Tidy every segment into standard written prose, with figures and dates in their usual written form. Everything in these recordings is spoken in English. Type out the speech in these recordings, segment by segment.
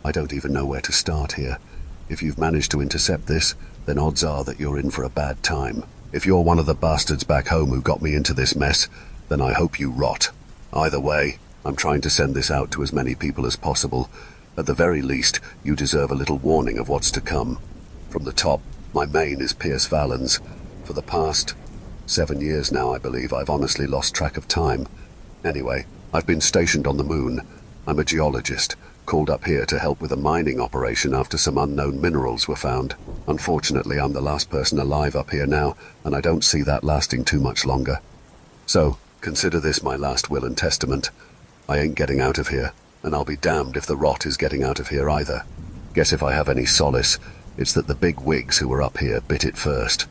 I don't even know where to start here. If you've managed to intercept this, then odds are that you're in for a bad time. If you're one of the bastards back home who got me into this mess, then I hope you rot. Either way, I'm trying to send this out to as many people as possible. At the very least, you deserve a little warning of what's to come. From the top, my main is Pierce Valens. For the past 7 years now, I believe, I've honestly lost track of time. Anyway, I've been stationed on the moon. I'm a geologist, called up here to help with a mining operation after some unknown minerals were found. Unfortunately, I'm the last person alive up here now, and I don't see that lasting too much longer. So, consider this my last will and testament. I ain't getting out of here, and I'll be damned if the rot is getting out of here either. Guess if I have any solace, it's that the big wigs who were up here bit it first.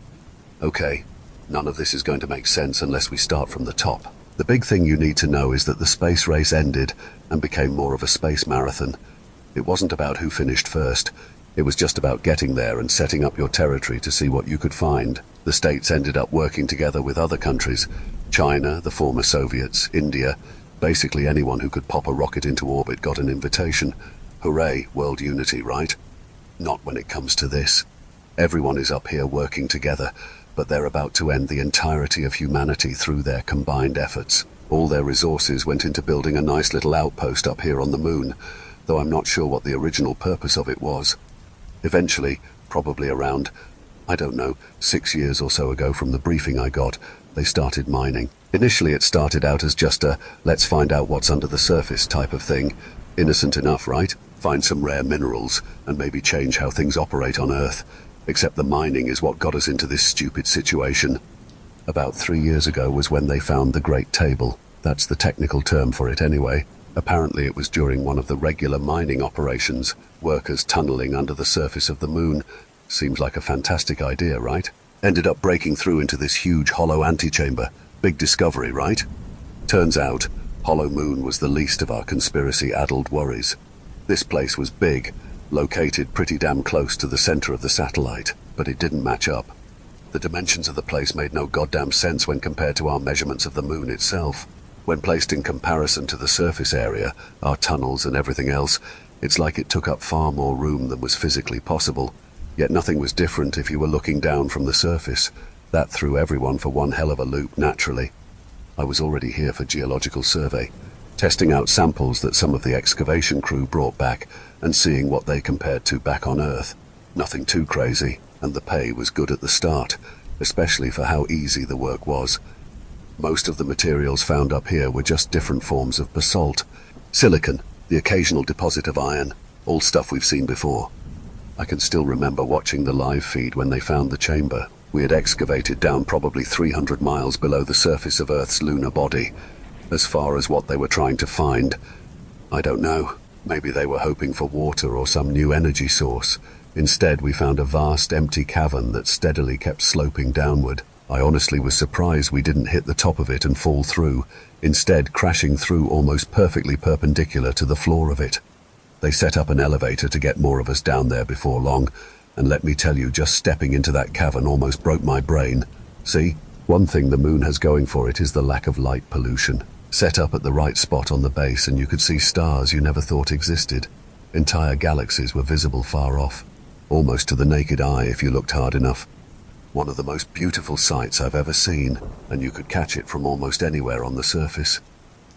Okay, none of this is going to make sense unless we start from the top. The big thing you need to know is that the space race ended and became more of a space marathon. It wasn't about who finished first. It was just about getting there and setting up your territory to see what you could find. The states ended up working together with other countries. China, the former Soviets, India. Basically anyone who could pop a rocket into orbit got an invitation. Hooray, world unity, right? Not when it comes to this. Everyone is up here working together, but they're about to end the entirety of humanity through their combined efforts. All their resources went into building a nice little outpost up here on the moon, though I'm not sure what the original purpose of it was. Eventually, probably around, I don't know, 6 years or so ago from the briefing I got, they started mining. Initially it started out as just a let's find out what's under the surface type of thing. Innocent enough, right? Find some rare minerals and maybe change how things operate on Earth. Except the mining is what got us into this stupid situation. About 3 years ago was when they found the Great Table. That's the technical term for it anyway. Apparently it was during one of the regular mining operations, workers tunneling under the surface of the moon. Seems like a fantastic idea, right? Ended up breaking through into this huge hollow antechamber. Big discovery, right? Turns out, Hollow Moon was the least of our conspiracy-addled worries. This place was big, located pretty damn close to the center of the satellite, but it didn't match up. The dimensions of the place made no goddamn sense when compared to our measurements of the moon itself. When placed in comparison to the surface area, our tunnels and everything else, it's like it took up far more room than was physically possible. Yet nothing was different if you were looking down from the surface. That threw everyone for one hell of a loop, naturally. I was already here for geological survey, testing out samples that some of the excavation crew brought back and seeing what they compared to back on Earth. Nothing too crazy, and the pay was good at the start, especially for how easy the work was. Most of the materials found up here were just different forms of basalt. Silicon, the occasional deposit of iron, all stuff we've seen before. I can still remember watching the live feed when they found the chamber. We had excavated down probably 300 miles below the surface of Earth's lunar body. As far as what they were trying to find, I don't know. Maybe they were hoping for water or some new energy source. Instead, we found a vast empty cavern that steadily kept sloping downward. I honestly was surprised we didn't hit the top of it and fall through, instead crashing through almost perfectly perpendicular to the floor of it. They set up an elevator to get more of us down there before long, and let me tell you, just stepping into that cavern almost broke my brain. See, one thing the moon has going for it is the lack of light pollution. Set up at the right spot on the base and you could see stars you never thought existed. Entire galaxies were visible far off, almost to the naked eye if you looked hard enough. One of the most beautiful sights I've ever seen, and you could catch it from almost anywhere on the surface.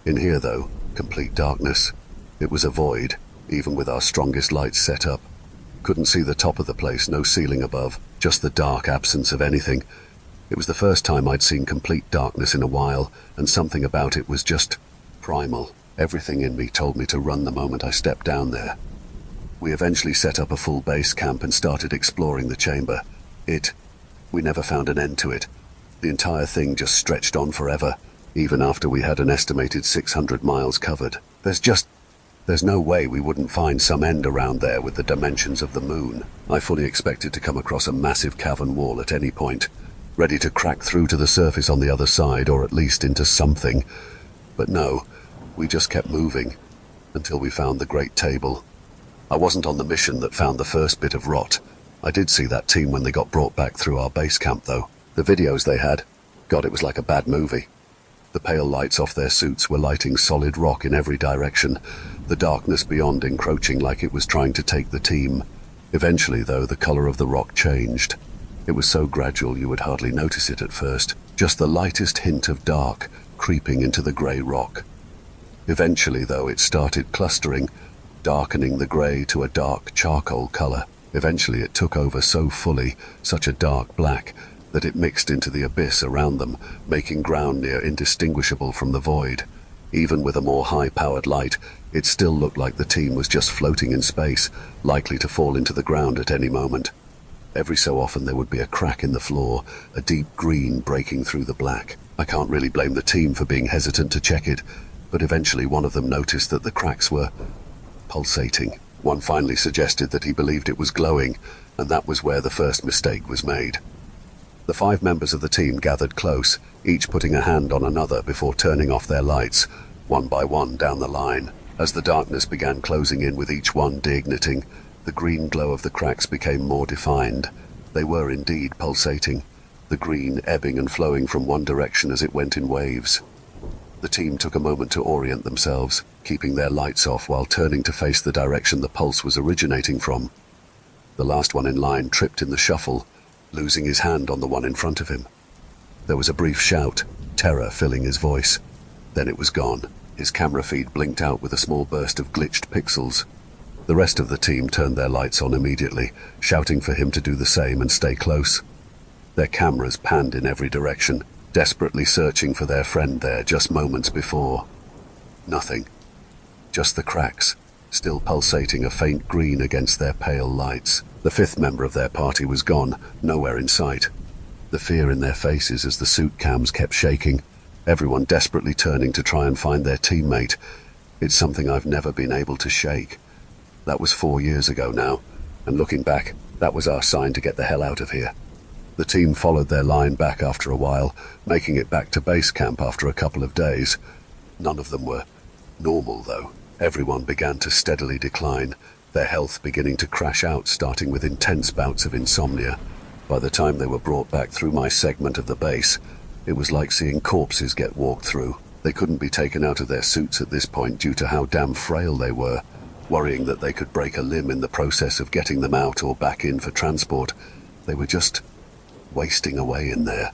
In here, though, complete darkness. It was a void, even with our strongest lights set up. Couldn't see the top of the place, no ceiling above, just the dark absence of anything. It was the first time I'd seen complete darkness in a while, and something about it was just primal. Everything in me told me to run the moment I stepped down there. We eventually set up a full base camp and started exploring the chamber. We never found an end to it. The entire thing just stretched on forever, even after we had an estimated 600 miles covered. There's no way we wouldn't find some end around there with the dimensions of the moon. I fully expected to come across a massive cavern wall at any point, ready to crack through to the surface on the other side, or at least into something. But no, we just kept moving, until we found the Great Table. I wasn't on the mission that found the first bit of rot. I did see that team when they got brought back through our base camp, though. The videos they had, God, it was like a bad movie. The pale lights off their suits were lighting solid rock in every direction, the darkness beyond encroaching like it was trying to take the team. Eventually, though, the color of the rock changed. It was so gradual you would hardly notice it at first, just the lightest hint of dark creeping into the grey rock. Eventually, though, it started clustering, darkening the grey to a dark charcoal color. Eventually it took over so fully, such a dark black, that it mixed into the abyss around them, making ground near indistinguishable from the void. Even with a more high-powered light, it still looked like the team was just floating in space, likely to fall into the ground at any moment. Every so often there would be a crack in the floor, a deep green breaking through the black. I can't really blame the team for being hesitant to check it, but eventually one of them noticed that the cracks were pulsating. One finally suggested that he believed it was glowing, and that was where the first mistake was made. The 5 members of the team gathered close, each putting a hand on another before turning off their lights, one by one down the line. As the darkness began closing in with each one deigniting, the green glow of the cracks became more defined. They were indeed pulsating, the green ebbing and flowing from one direction as it went in waves. The team took a moment to orient themselves, keeping their lights off while turning to face the direction the pulse was originating from. The last one in line tripped in the shuffle, losing his hand on the one in front of him. There was a brief shout, terror filling his voice. Then it was gone. His camera feed blinked out with a small burst of glitched pixels. The rest of the team turned their lights on immediately, shouting for him to do the same and stay close. Their cameras panned in every direction, desperately searching for their friend there just moments before. Nothing. Just the cracks, still pulsating a faint green against their pale lights. The 5th member of their party was gone, nowhere in sight. The fear in their faces as the suit cams kept shaking, everyone desperately turning to try and find their teammate. It's something I've never been able to shake. That was 4 years ago now, and looking back, that was our sign to get the hell out of here. The team followed their line back after a while, making it back to base camp after a couple of days. None of them were normal, though. Everyone began to steadily decline, their health beginning to crash out, starting with intense bouts of insomnia. By the time they were brought back through my segment of the base, it was like seeing corpses get walked through. They couldn't be taken out of their suits at this point due to how damn frail they were. Worrying that they could break a limb in the process of getting them out or back in for transport, they were just wasting away in there.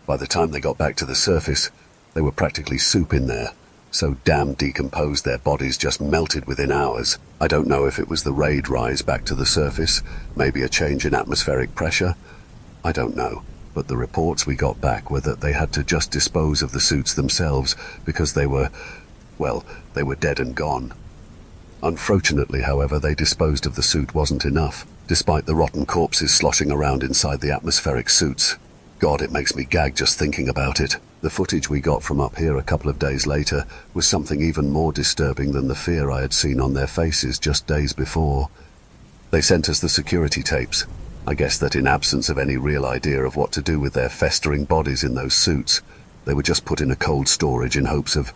By the time they got back to the surface, they were practically soup in there. So damn decomposed their bodies just melted within hours. I don't know if it was the raid rise back to the surface, maybe a change in atmospheric pressure. I don't know, but the reports we got back were that they had to just dispose of the suits themselves because they were dead and gone. Unfortunately, however, they disposed of the suit wasn't enough, despite the rotten corpses sloshing around inside the atmospheric suits. God, it makes me gag just thinking about it. The footage we got from up here a couple of days later was something even more disturbing than the fear I had seen on their faces just days before. They sent us the security tapes. I guess that in absence of any real idea of what to do with their festering bodies in those suits, they were just put in a cold storage in hopes of,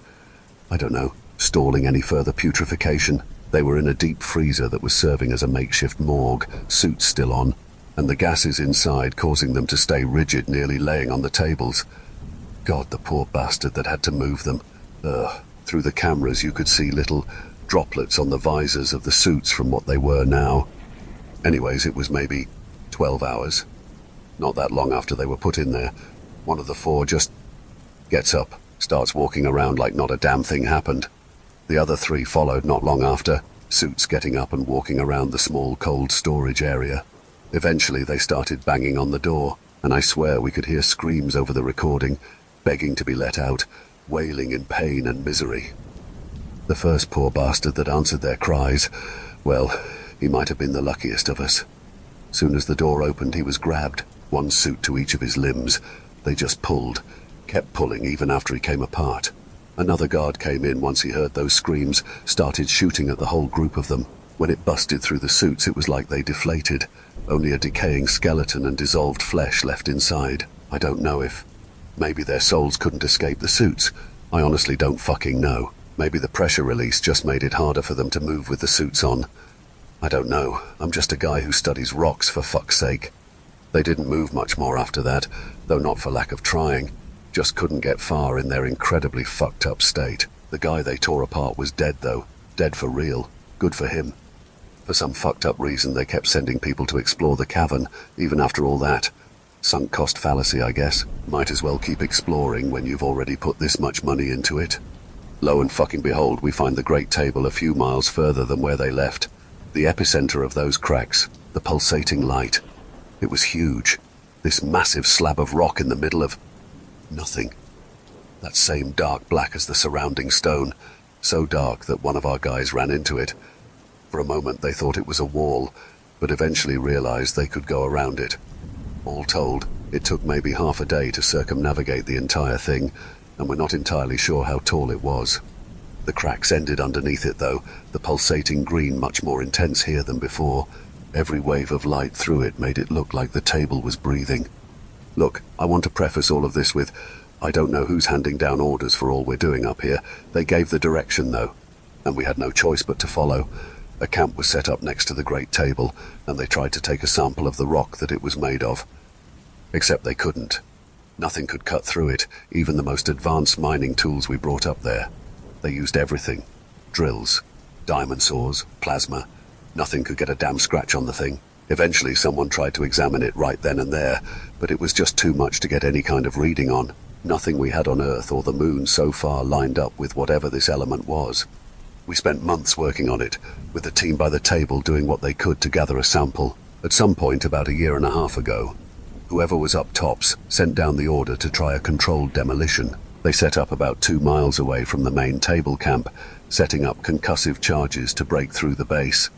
I don't know, stalling any further putrefaction. They were in a deep freezer that was serving as a makeshift morgue, suits still on, and the gases inside causing them to stay rigid, nearly laying on the tables. God, the poor bastard that had to move them. Through the cameras you could see little droplets on the visors of the suits from what they were now. Anyways, it was maybe 12 hours. Not that long after they were put in there, one of the 4 just gets up, starts walking around like not a damn thing happened. The other 3 followed not long after, suits getting up and walking around the small cold storage area. Eventually they started banging on the door, and I swear we could hear screams over the recording, begging to be let out, wailing in pain and misery. The first poor bastard that answered their cries, well, he might have been the luckiest of us. Soon as the door opened, he was grabbed, 1 suit to each of his limbs. They just pulled, kept pulling even after he came apart. Another guard came in once he heard those screams, started shooting at the whole group of them. When it busted through the suits, it was like they deflated. Only a decaying skeleton and dissolved flesh left inside. I don't know if maybe their souls couldn't escape the suits. I honestly don't fucking know. Maybe the pressure release just made it harder for them to move with the suits on. I don't know. I'm just a guy who studies rocks, for fuck's sake. They didn't move much more after that, though not for lack of trying. Just couldn't get far in their incredibly fucked up state. The guy they tore apart was dead though. Dead for real. Good for him. For some fucked up reason they kept sending people to explore the cavern, even after all that. Sunk cost fallacy, I guess. Might as well keep exploring when you've already put this much money into it. Lo and fucking behold, we find the Great Table a few miles further than where they left. The epicenter of those cracks. The pulsating light. It was huge. This massive slab of rock in the middle of nothing. That same dark black as the surrounding stone. So dark that one of our guys ran into it. For a moment they thought it was a wall, but eventually realized they could go around it. All told, it took maybe half a day to circumnavigate the entire thing, and we're not entirely sure how tall it was. The cracks ended underneath it though, the pulsating green much more intense here than before. Every wave of light through it made it look like the table was breathing. Look, I want to preface all of this with, I don't know who's handing down orders for all we're doing up here. They gave the direction though, and we had no choice but to follow. A camp was set up next to the Great Table, and they tried to take a sample of the rock that it was made of. Except they couldn't. Nothing could cut through it, even the most advanced mining tools we brought up there. They used everything. Drills, diamond saws, plasma. Nothing could get a damn scratch on the thing. Eventually someone tried to examine it right then and there, but it was just too much to get any kind of reading on. Nothing we had on Earth or the Moon so far lined up with whatever this element was. We spent months working on it, with the team by the table doing what they could to gather a sample. At some point about a year and a half ago, whoever was up tops sent down the order to try a controlled demolition. They set up about 2 miles away from the main table camp, setting up concussive charges to break through the base.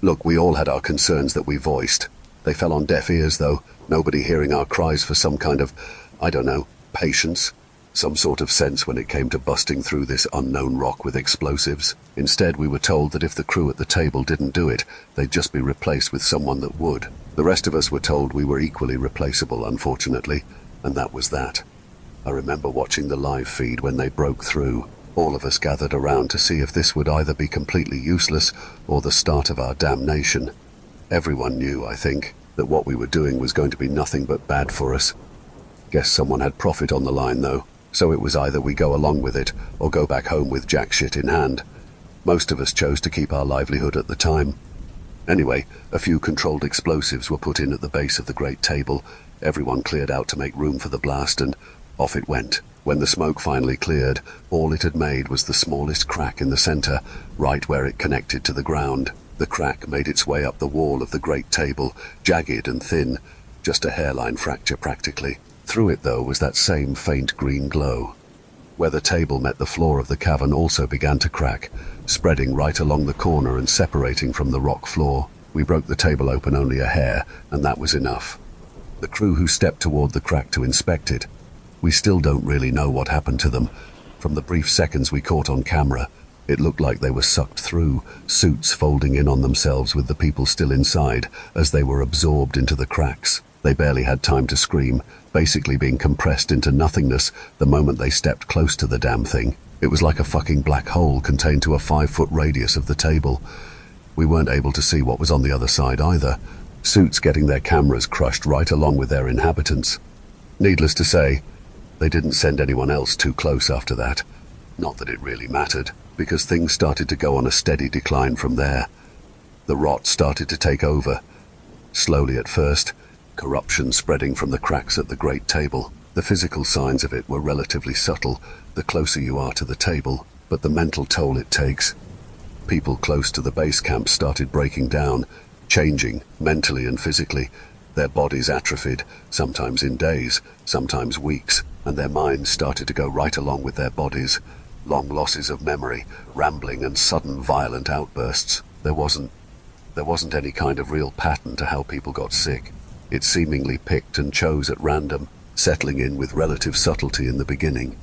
Look, we all had our concerns that we voiced. They fell on deaf ears though, nobody hearing our cries for some kind of, I don't know, patience. Some sort of sense when it came to busting through this unknown rock with explosives. Instead, we were told that if the crew at the table didn't do it, they'd just be replaced with someone that would. The rest of us were told we were equally replaceable, unfortunately, and that was that. I remember watching the live feed when they broke through. All of us gathered around to see if this would either be completely useless or the start of our damnation. Everyone knew, I think, that what we were doing was going to be nothing but bad for us. Guess someone had profit on the line, though. So it was either we go along with it, or go back home with jack shit in hand. Most of us chose to keep our livelihood at the time. Anyway, a few controlled explosives were put in at the base of the Great Table. Everyone cleared out to make room for the blast, and off it went. When the smoke finally cleared, all it had made was the smallest crack in the center, right where it connected to the ground. The crack made its way up the wall of the Great Table, jagged and thin, just a hairline fracture practically. Through it, though, was that same faint green glow. Where the table met the floor of the cavern also began to crack, spreading right along the corner and separating from the rock floor. We broke the table open only a hair, and that was enough. The crew who stepped toward the crack to inspect it, we still don't really know what happened to them. From the brief seconds we caught on camera, it looked like they were sucked through, suits folding in on themselves with the people still inside as they were absorbed into the cracks. They barely had time to scream, basically being compressed into nothingness the moment they stepped close to the damn thing. It was like a fucking black hole contained to a 5-foot radius of the table. We weren't able to see what was on the other side either, suits getting their cameras crushed right along with their inhabitants. Needless to say, they didn't send anyone else too close after that. Not that it really mattered, because things started to go on a steady decline from there. The rot started to take over. Slowly at first, corruption spreading from the cracks at the Great Table. The physical signs of it were relatively subtle the closer you are to the table, but the mental toll it takes. People close to the base camp started breaking down, changing mentally and physically. Their bodies atrophied, sometimes in days, sometimes weeks, and their minds started to go right along with their bodies. Long losses of memory, rambling and sudden violent outbursts. There wasn't any kind of real pattern to how people got sick. It seemingly picked and chose at random, settling in with relative subtlety in the beginning.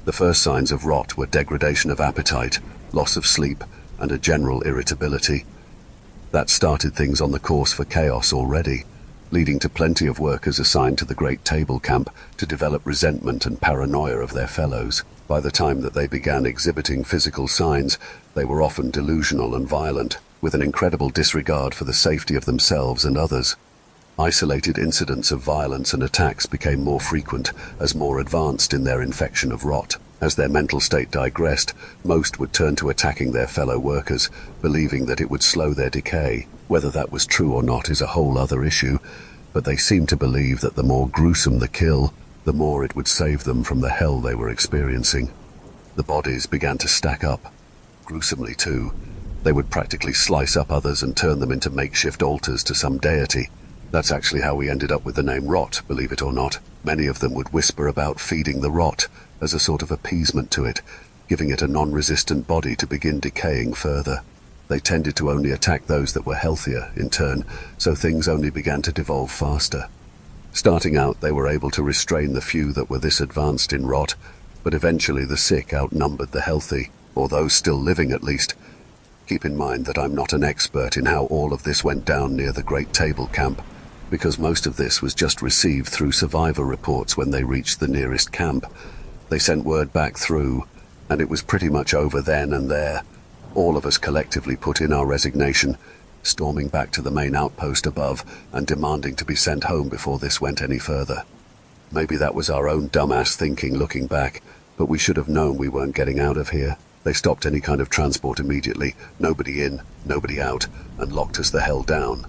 The first signs of rot were degradation of appetite, loss of sleep, and a general irritability. That started things on the course for chaos already, leading to plenty of workers assigned to the Great Table Camp to develop resentment and paranoia of their fellows. By the time that they began exhibiting physical signs, they were often delusional and violent, with an incredible disregard for the safety of themselves and others. Isolated incidents of violence and attacks became more frequent as more advanced in their infection of rot. As their mental state digressed, most would turn to attacking their fellow workers, believing that it would slow their decay. Whether that was true or not is a whole other issue, but they seemed to believe that the more gruesome the kill, the more it would save them from the hell they were experiencing. The bodies began to stack up. Gruesomely too. They would practically slice up others and turn them into makeshift altars to some deity. That's actually how we ended up with the name Rot, believe it or not. Many of them would whisper about feeding the rot as a sort of appeasement to it, giving it a non-resistant body to begin decaying further. They tended to only attack those that were healthier, in turn, so things only began to devolve faster. Starting out, they were able to restrain the few that were this advanced in rot, but eventually the sick outnumbered the healthy, or those still living at least. Keep in mind that I'm not an expert in how all of this went down near the Great Table Camp, because most of this was just received through survivor reports when they reached the nearest camp. They sent word back through, and it was pretty much over then and there. All of us collectively put in our resignation, storming back to the main outpost above and demanding to be sent home before this went any further. Maybe that was our own dumbass thinking looking back, but we should have known we weren't getting out of here. They stopped any kind of transport immediately, nobody in, nobody out, and locked us the hell down.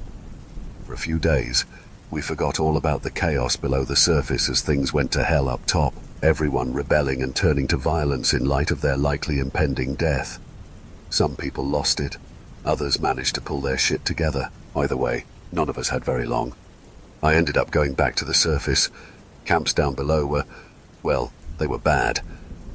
For a few days, we forgot all about the chaos below the surface as things went to hell up top, everyone rebelling and turning to violence in light of their likely impending death. Some people lost it, others managed to pull their shit together. Either way, none of us had very long. I ended up going back to the surface. Camps down below were, well, they were bad.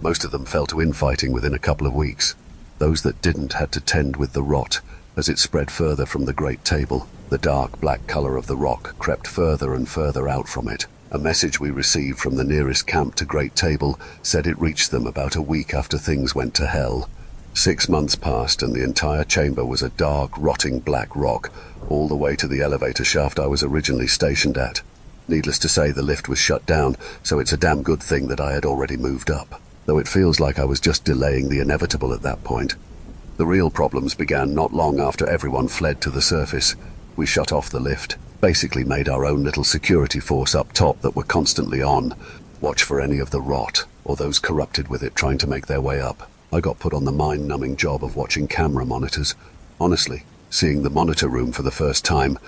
Most of them fell to infighting within a couple of weeks. Those that didn't had to tend with the rot as it spread further from the Great Table. The dark black color of the rock crept further and further out from it. A message we received from the nearest camp to Great Table said it reached them about a week after things went to hell. 6 months passed and the entire chamber was a dark, rotting black rock, all the way to the elevator shaft I was originally stationed at. Needless to say, the lift was shut down, so it's a damn good thing that I had already moved up, though it feels like I was just delaying the inevitable at that point. The real problems began not long after everyone fled to the surface. We shut off the lift, basically made our own little security force up top that were constantly on, watch for any of the rot, or those corrupted with it trying to make their way up. I got put on the mind-numbing job of watching camera monitors. Honestly, seeing the monitor room for the first time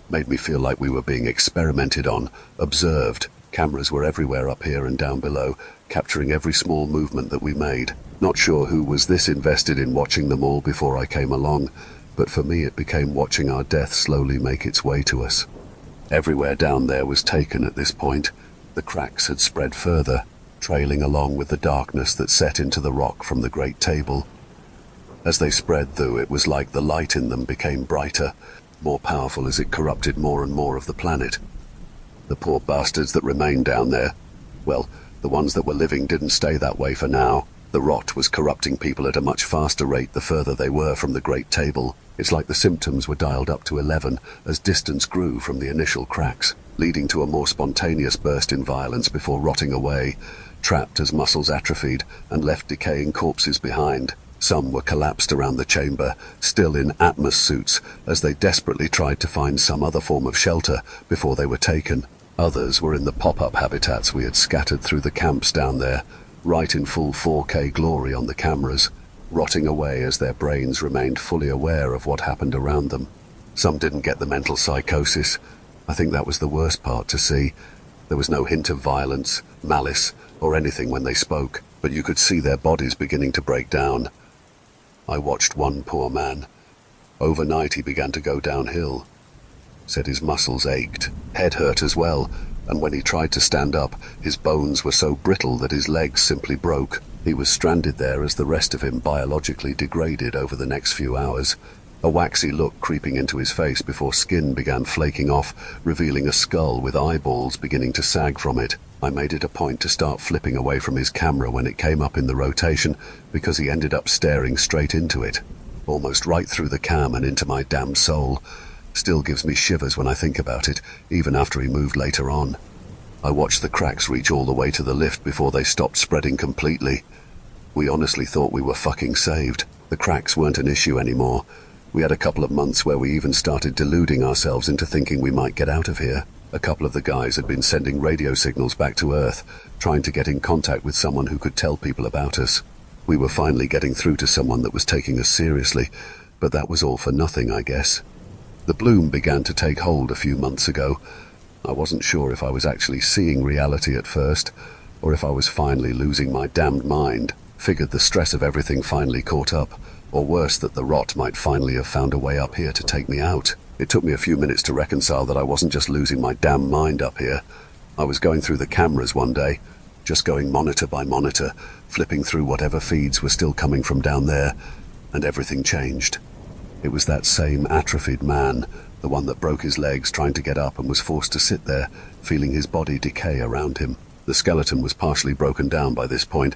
made me feel like we were being experimented on, observed. Cameras were everywhere up here and down below, capturing every small movement that we made. Not sure who was this invested in watching them all before I came along, but for me it became watching our death slowly make its way to us. Everywhere down there was taken at this point. The cracks had spread further, trailing along with the darkness that set into the rock from the Great Table. As they spread through, it was like the light in them became brighter, more powerful as it corrupted more and more of the planet. The poor bastards that remained down there, well, the ones that were living didn't stay that way for now. The rot was corrupting people at a much faster rate the further they were from the Great Table. It's like the symptoms were dialed up to 11 as distance grew from the initial cracks, leading to a more spontaneous burst in violence before rotting away, trapped as muscles atrophied and left decaying corpses behind. Some were collapsed around the chamber, still in Atmos suits, as they desperately tried to find some other form of shelter before they were taken. Others were in the pop-up habitats we had scattered through the camps down there, right in full 4K glory on the cameras, rotting away as their brains remained fully aware of what happened around them. Some didn't get the mental psychosis. I think that was the worst part to see. There was no hint of violence, malice, or anything when they spoke, but you could see their bodies beginning to break down. I watched one poor man. Overnight he began to go downhill. Said his muscles ached, head hurt as well, and when he tried to stand up, his bones were so brittle that his legs simply broke. He was stranded there as the rest of him biologically degraded over the next few hours, a waxy look creeping into his face before skin began flaking off, revealing a skull with eyeballs beginning to sag from it. I made it a point to start flipping away from his camera when it came up in the rotation, because he ended up staring straight into it, almost right through the cam and into my damn soul. Still gives me shivers when I think about it, even after he moved later on. I watched the cracks reach all the way to the lift before they stopped spreading completely. We honestly thought we were fucking saved. The cracks weren't an issue anymore. We had a couple of months where we even started deluding ourselves into thinking we might get out of here. A couple of the guys had been sending radio signals back to Earth, trying to get in contact with someone who could tell people about us. We were finally getting through to someone that was taking us seriously, but that was all for nothing, I guess. The bloom began to take hold a few months ago. I wasn't sure if I was actually seeing reality at first, or if I was finally losing my damned mind. Figured the stress of everything finally caught up, or worse, that the rot might finally have found a way up here to take me out. It took me a few minutes to reconcile that I wasn't just losing my damn mind up here. I was going through the cameras one day, just going monitor by monitor, flipping through whatever feeds were still coming from down there, and everything changed. It was that same atrophied man, the one that broke his legs trying to get up and was forced to sit there, feeling his body decay around him. The skeleton was partially broken down by this point,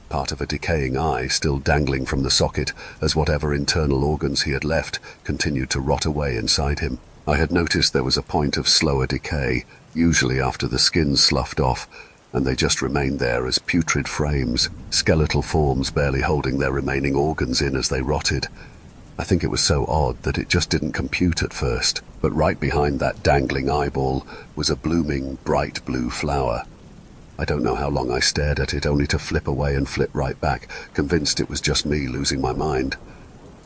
part of a decaying eye still dangling from the socket as whatever internal organs he had left continued to rot away inside him. I had noticed there was a point of slower decay, usually after the skin sloughed off, and they just remained there as putrid frames, skeletal forms barely holding their remaining organs in as they rotted. I think it was so odd that it just didn't compute at first, but right behind that dangling eyeball was a blooming, bright blue flower. I don't know how long I stared at it, only to flip away and flip right back, convinced it was just me losing my mind.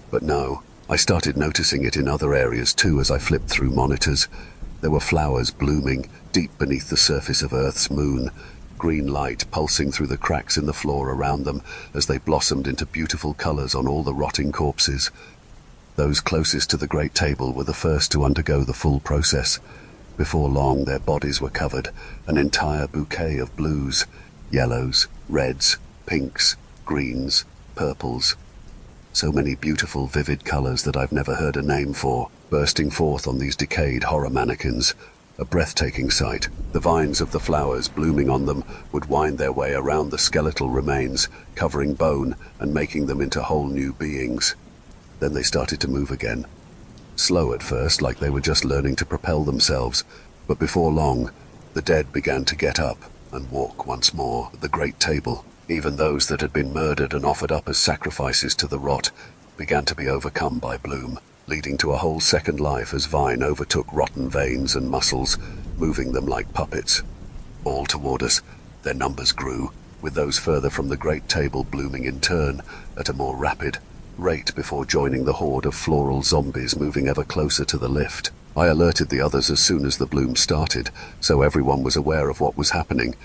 But no, I started noticing it in other areas too as I flipped through monitors. There were flowers blooming deep beneath the surface of Earth's moon, green light pulsing through the cracks in the floor around them as they blossomed into beautiful colors on all the rotting corpses. Those closest to the great table were the first to undergo the full process. Before long, their bodies were covered, an entire bouquet of blues, yellows, reds, pinks, greens, purples. So many beautiful, vivid colors that I've never heard a name for, bursting forth on these decayed horror mannequins. A breathtaking sight. The vines of the flowers blooming on them would wind their way around the skeletal remains, covering bone and making them into whole new beings. Then they started to move again. Slow at first, like they were just learning to propel themselves, but before long, the dead began to get up and walk once more at the great table. Even those that had been murdered and offered up as sacrifices to the rot began to be overcome by bloom, leading to a whole second life as Vine overtook rotten veins and muscles, moving them like puppets. All toward us, their numbers grew, with those further from the great table blooming in turn at a more rapid rate before joining the horde of floral zombies moving ever closer to the lift. I alerted the others as soon as the bloom started, so everyone was aware of what was happening.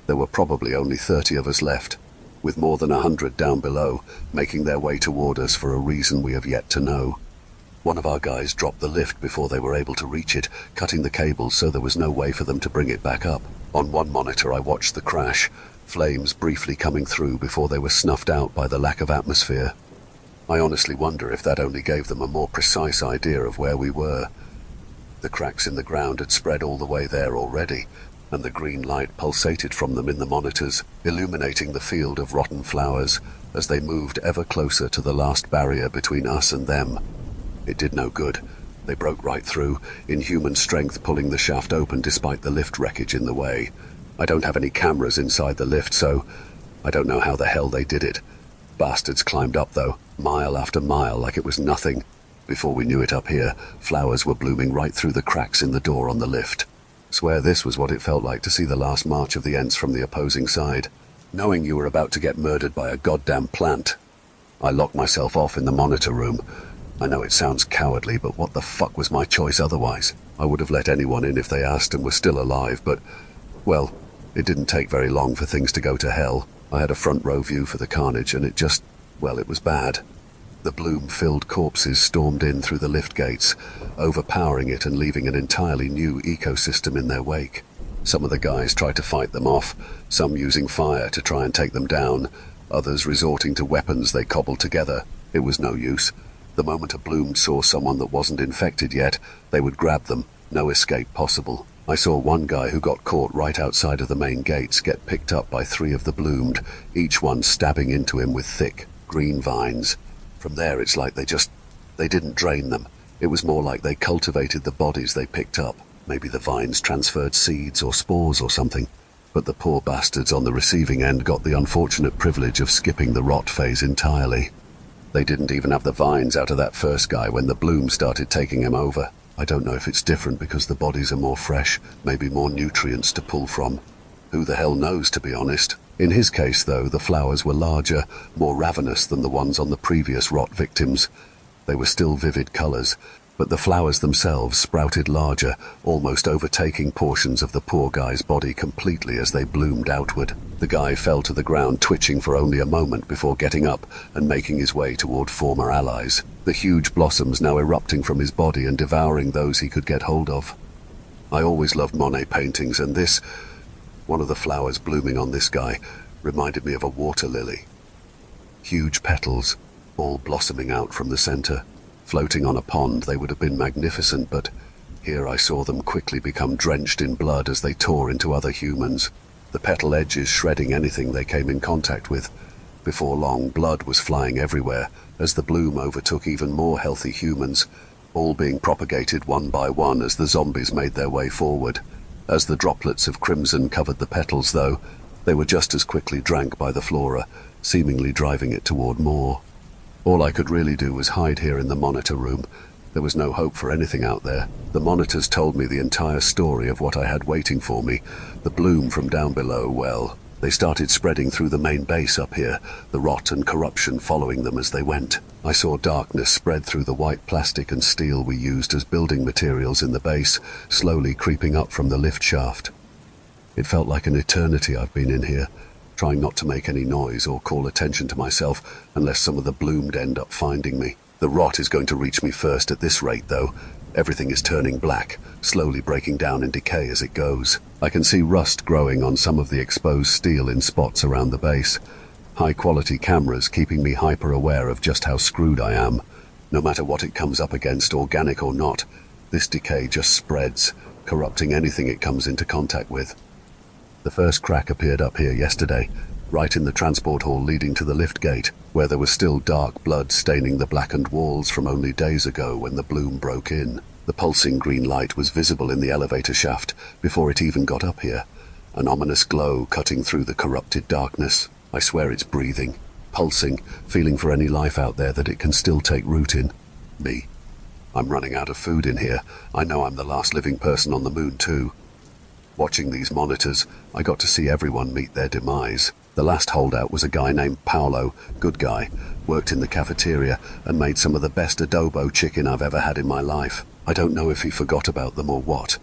There were probably only 30 of us left, with more than 100 down below, making their way toward us for a reason we have yet to know. One of our guys dropped the lift before they were able to reach it, cutting the cables so there was no way for them to bring it back up. On one monitor I watched the crash, flames briefly coming through before they were snuffed out by the lack of atmosphere. I honestly wonder if that only gave them a more precise idea of where we were. The cracks in the ground had spread all the way there already, and the green light pulsated from them in the monitors, illuminating the field of rotten flowers as they moved ever closer to the last barrier between us and them. It did no good. They broke right through, inhuman strength pulling the shaft open despite the lift wreckage in the way. I don't have any cameras inside the lift, so I don't know how the hell they did it. Bastards climbed up, though, mile after mile like it was nothing. Before we knew it up here, flowers were blooming right through the cracks in the door on the lift. Swear this was what it felt like to see the last march of the Ents from the opposing side. Knowing you were about to get murdered by a goddamn plant. I locked myself off in the monitor room. I know it sounds cowardly, but what the fuck was my choice otherwise? I would have let anyone in if they asked and were still alive, but, well, it didn't take very long for things to go to hell. I had a front row view for the carnage, and it just, well, it was bad. The bloom-filled corpses stormed in through the lift gates, overpowering it and leaving an entirely new ecosystem in their wake. Some of the guys tried to fight them off, some using fire to try and take them down, others resorting to weapons they cobbled together. It was no use. The moment a bloom saw someone that wasn't infected yet, they would grab them, no escape possible. I saw one guy who got caught right outside of the main gates get picked up by 3 of the bloomed, each one stabbing into him with thick, green vines. From there it's like they didn't drain them. It was more like they cultivated the bodies they picked up. Maybe the vines transferred seeds or spores or something. But the poor bastards on the receiving end got the unfortunate privilege of skipping the rot phase entirely. They didn't even have the vines out of that first guy when the bloom started taking him over. I don't know if it's different because the bodies are more fresh, maybe more nutrients to pull from. Who the hell knows, to be honest. In his case, though, the flowers were larger, more ravenous than the ones on the previous rot victims. They were still vivid colors, but the flowers themselves sprouted larger, almost overtaking portions of the poor guy's body completely as they bloomed outward. The guy fell to the ground, twitching for only a moment before getting up and making his way toward former allies, the huge blossoms now erupting from his body and devouring those he could get hold of. I always loved Monet paintings, and this, one of the flowers blooming on this guy, reminded me of a water lily. Huge petals, all blossoming out from the center. Floating on a pond, they would have been magnificent, but here I saw them quickly become drenched in blood as they tore into other humans, the petal edges shredding anything they came in contact with. Before long, blood was flying everywhere as the bloom overtook even more healthy humans, all being propagated one by one as the zombies made their way forward. As the droplets of crimson covered the petals, though, they were just as quickly drank by the flora, seemingly driving it toward more. All I could really do was hide here in the monitor room. There was no hope for anything out there. The monitors told me the entire story of what I had waiting for me. The bloom from down below, well, they started spreading through the main base up here, the rot and corruption following them as they went. I saw darkness spread through the white plastic and steel we used as building materials in the base, slowly creeping up from the lift shaft. It felt like an eternity I've been in here, trying not to make any noise or call attention to myself unless some of the bloom'd end up finding me. The rot is going to reach me first at this rate, though. Everything is turning black, slowly breaking down in decay as it goes. I can see rust growing on some of the exposed steel in spots around the base. High-quality cameras keeping me hyper-aware of just how screwed I am. No matter what it comes up against, organic or not, this decay just spreads, corrupting anything it comes into contact with. The first crack appeared up here yesterday, right in the transport hall leading to the lift gate, where there was still dark blood staining the blackened walls from only days ago when the bloom broke in. The pulsing green light was visible in the elevator shaft before it even got up here, an ominous glow cutting through the corrupted darkness. I swear it's breathing, pulsing, feeling for any life out there that it can still take root in. Me. I'm running out of food in here. I know I'm the last living person on the moon too. Watching these monitors, I got to see everyone meet their demise. The last holdout was a guy named Paolo, good guy, worked in the cafeteria and made some of the best adobo chicken I've ever had in my life. I don't know if he forgot about them or what,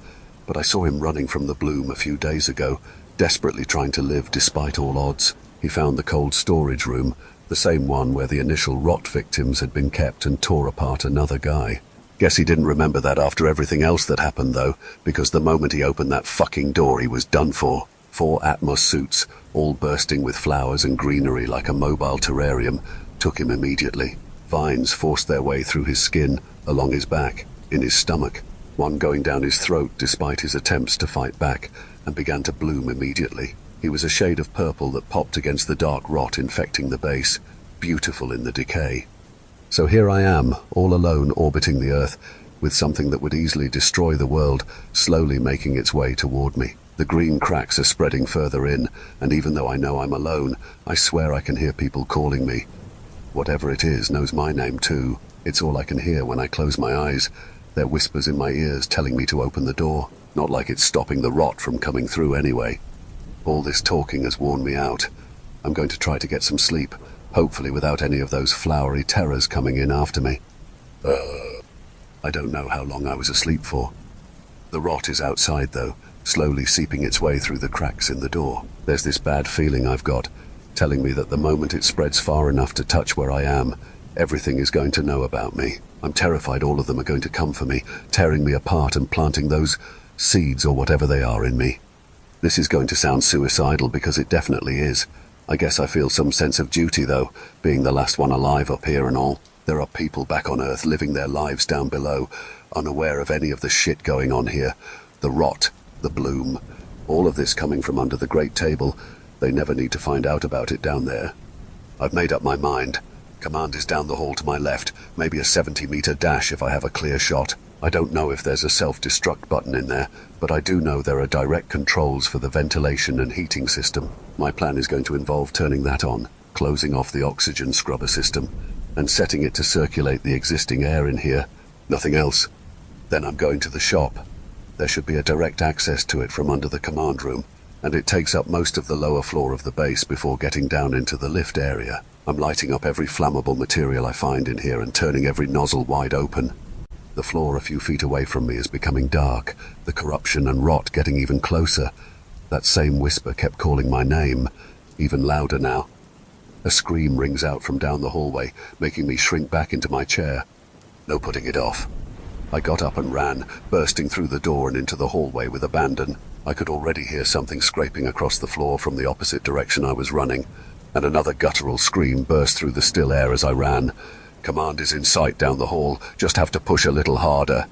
but I saw him running from the bloom a few days ago, desperately trying to live despite all odds. He found the cold storage room, the same one where the initial rot victims had been kept, and tore apart another guy. Guess he didn't remember that after everything else that happened, though, because the moment he opened that fucking door, he was done for. 4 Atmos suits, all bursting with flowers and greenery like a mobile terrarium, took him immediately. Vines forced their way through his skin, along his back, in his stomach, one going down his throat despite his attempts to fight back, and began to bloom immediately. He was a shade of purple that popped against the dark rot infecting the base, beautiful in the decay. So here I am, all alone orbiting the Earth, with something that would easily destroy the world, slowly making its way toward me. The green cracks are spreading further in, and even though I know I'm alone, I swear I can hear people calling me. Whatever it is knows my name too. It's all I can hear when I close my eyes. Their whispers in my ears telling me to open the door. Not like it's stopping the rot from coming through anyway. All this talking has worn me out. I'm going to try to get some sleep, hopefully without any of those flowery terrors coming in after me. I don't know how long I was asleep for. The rot is outside though, slowly seeping its way through the cracks in the door. There's this bad feeling I've got, telling me that the moment it spreads far enough to touch where I am, everything is going to know about me. I'm terrified all of them are going to come for me, tearing me apart and planting those seeds or whatever they are in me. This is going to sound suicidal because it definitely is. I guess I feel some sense of duty though, being the last one alive up here and all. There are people back on Earth living their lives down below, unaware of any of the shit going on here. The rot, the bloom, all of this coming from under the Great Table. They never need to find out about it down there. I've made up my mind. Command is down the hall to my left, maybe a 70-meter dash if I have a clear shot. I don't know if there's a self-destruct button in there, but I do know there are direct controls for the ventilation and heating system. My plan is going to involve turning that on, closing off the oxygen scrubber system, and setting it to circulate the existing air in here. Nothing else. Then I'm going to the shop. There should be a direct access to it from under the command room, and it takes up most of the lower floor of the base before getting down into the lift area. I'm lighting up every flammable material I find in here and turning every nozzle wide open. The floor a few feet away from me is becoming dark, the corruption and rot getting even closer. That same whisper kept calling my name, even louder now. A scream rings out from down the hallway, making me shrink back into my chair. No putting it off. I got up and ran, bursting through the door and into the hallway with abandon. I could already hear something scraping across the floor from the opposite direction I was running, and another guttural scream burst through the still air as I ran. Command is in sight down the hall, just have to push a little harder.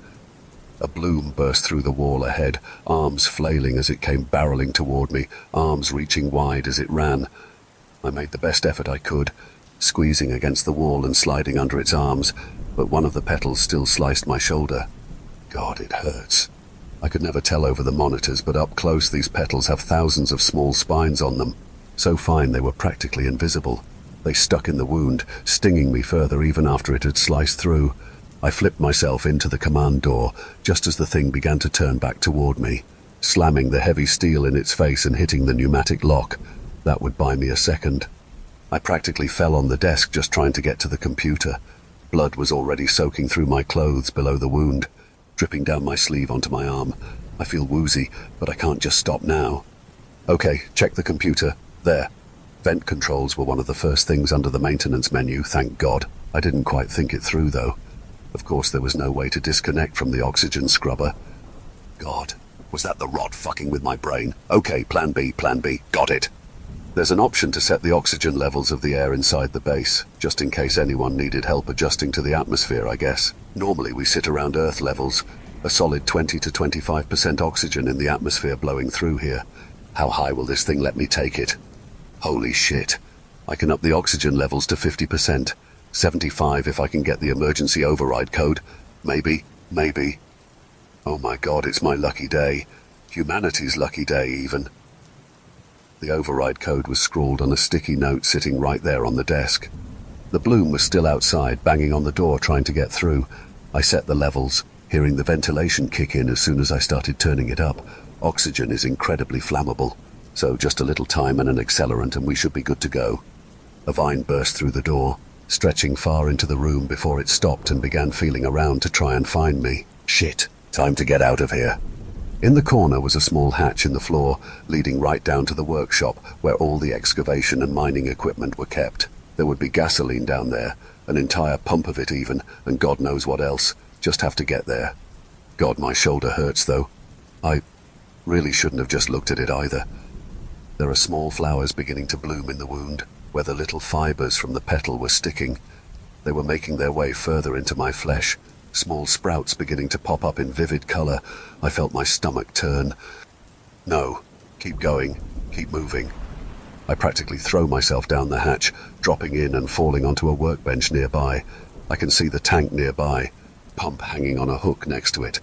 A bloom burst through the wall ahead, arms flailing as it came barreling toward me, arms reaching wide as it ran. I made the best effort I could, squeezing against the wall and sliding under its arms, but one of the petals still sliced my shoulder. God, it hurts. I could never tell over the monitors, but up close these petals have thousands of small spines on them, so fine they were practically invisible. They stuck in the wound, stinging me further even after it had sliced through. I flipped myself into the command door just as the thing began to turn back toward me, slamming the heavy steel in its face and hitting the pneumatic lock. That would buy me a second. I practically fell on the desk just trying to get to the computer. Blood was already soaking through my clothes below the wound, dripping down my sleeve onto my arm. I feel woozy, but I can't just stop now. Okay, check the computer. There. Vent controls were one of the first things under the maintenance menu, thank God. I didn't quite think it through, though. Of course, there was no way to disconnect from the oxygen scrubber. God, was that the rot fucking with my brain? Okay, plan B, got it. There's an option to set the oxygen levels of the air inside the base, just in case anyone needed help adjusting to the atmosphere, I guess. Normally we sit around Earth levels, a solid 20 to 25% oxygen in the atmosphere blowing through here. How high will this thing let me take it? Holy shit. I can up the oxygen levels to 50%, 75 if I can get the emergency override code. Maybe. Oh my God, it's my lucky day. Humanity's lucky day, even. The override code was scrawled on a sticky note sitting right there on the desk. The bloom was still outside, banging on the door trying to get through. I set the levels, hearing the ventilation kick in as soon as I started turning it up. Oxygen is incredibly flammable, so just a little time and an accelerant and we should be good to go. A vine burst through the door, stretching far into the room before it stopped and began feeling around to try and find me. Shit, time to get out of here. In the corner was a small hatch in the floor, leading right down to the workshop, where all the excavation and mining equipment were kept. There would be gasoline down there, an entire pump of it even, and God knows what else. Just have to get there. God, my shoulder hurts, though. I really shouldn't have just looked at it either. There are small flowers beginning to bloom in the wound, where the little fibers from the petal were sticking. They were making their way further into my flesh, small sprouts beginning to pop up in vivid color. I felt my stomach turn. No, keep going, keep moving. I practically throw myself down the hatch, dropping in and falling onto a workbench nearby. I can see the tank nearby, pump hanging on a hook next to it.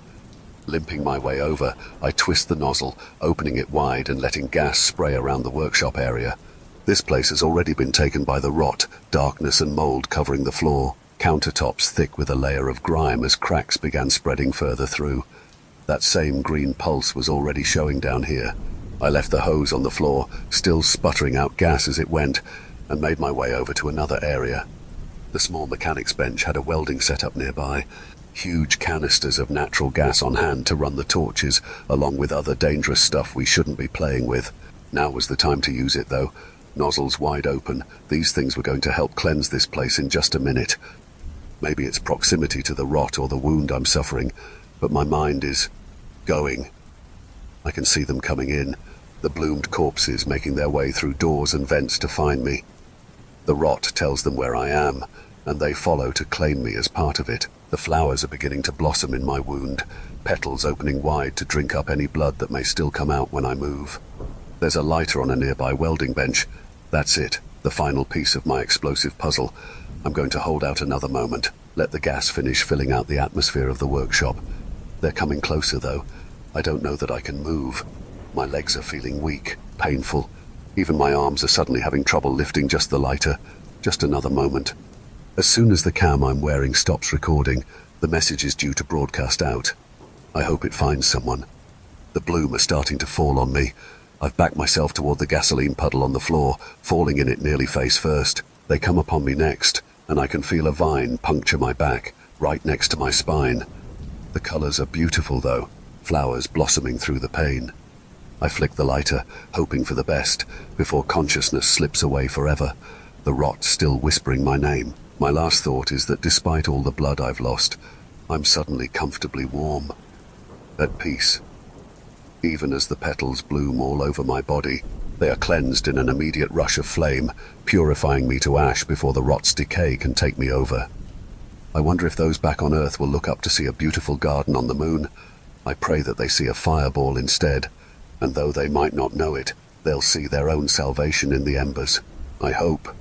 Limping my way over, I twist the nozzle, opening it wide and letting gas spray around the workshop area. This place has already been taken by the rot, darkness and mold covering the floor. Countertops thick with a layer of grime as cracks began spreading further through. That same green pulse was already showing down here. I left the hose on the floor, still sputtering out gas as it went, and made my way over to another area. The small mechanics bench had a welding setup nearby, huge canisters of natural gas on hand to run the torches, along with other dangerous stuff we shouldn't be playing with. Now was the time to use it, though. Nozzles wide open, these things were going to help cleanse this place in just a minute. Maybe it's proximity to the rot or the wound I'm suffering, but my mind is going. I can see them coming in, the bloomed corpses making their way through doors and vents to find me. The rot tells them where I am, and they follow to claim me as part of it. The flowers are beginning to blossom in my wound, petals opening wide to drink up any blood that may still come out when I move. There's a lighter on a nearby welding bench. That's it, the final piece of my explosive puzzle. I'm going to hold out another moment, let the gas finish filling out the atmosphere of the workshop. They're coming closer, though. I don't know that I can move. My legs are feeling weak, painful. Even my arms are suddenly having trouble lifting just the lighter. Just another moment. As soon as the cam I'm wearing stops recording, the message is due to broadcast out. I hope it finds someone. The bloom are starting to fall on me. I've backed myself toward the gasoline puddle on the floor, falling in it nearly face first. They come upon me next, and I can feel a vine puncture my back, right next to my spine. The colors are beautiful though, flowers blossoming through the pain. I flick the lighter, hoping for the best, before consciousness slips away forever, the rot still whispering my name. My last thought is that despite all the blood I've lost, I'm suddenly comfortably warm, at peace. Even as the petals bloom all over my body, they are cleansed in an immediate rush of flame, purifying me to ash before the rot's decay can take me over. I wonder if those back on Earth will look up to see a beautiful garden on the moon. I pray that they see a fireball instead, and though they might not know it, they'll see their own salvation in the embers. I hope.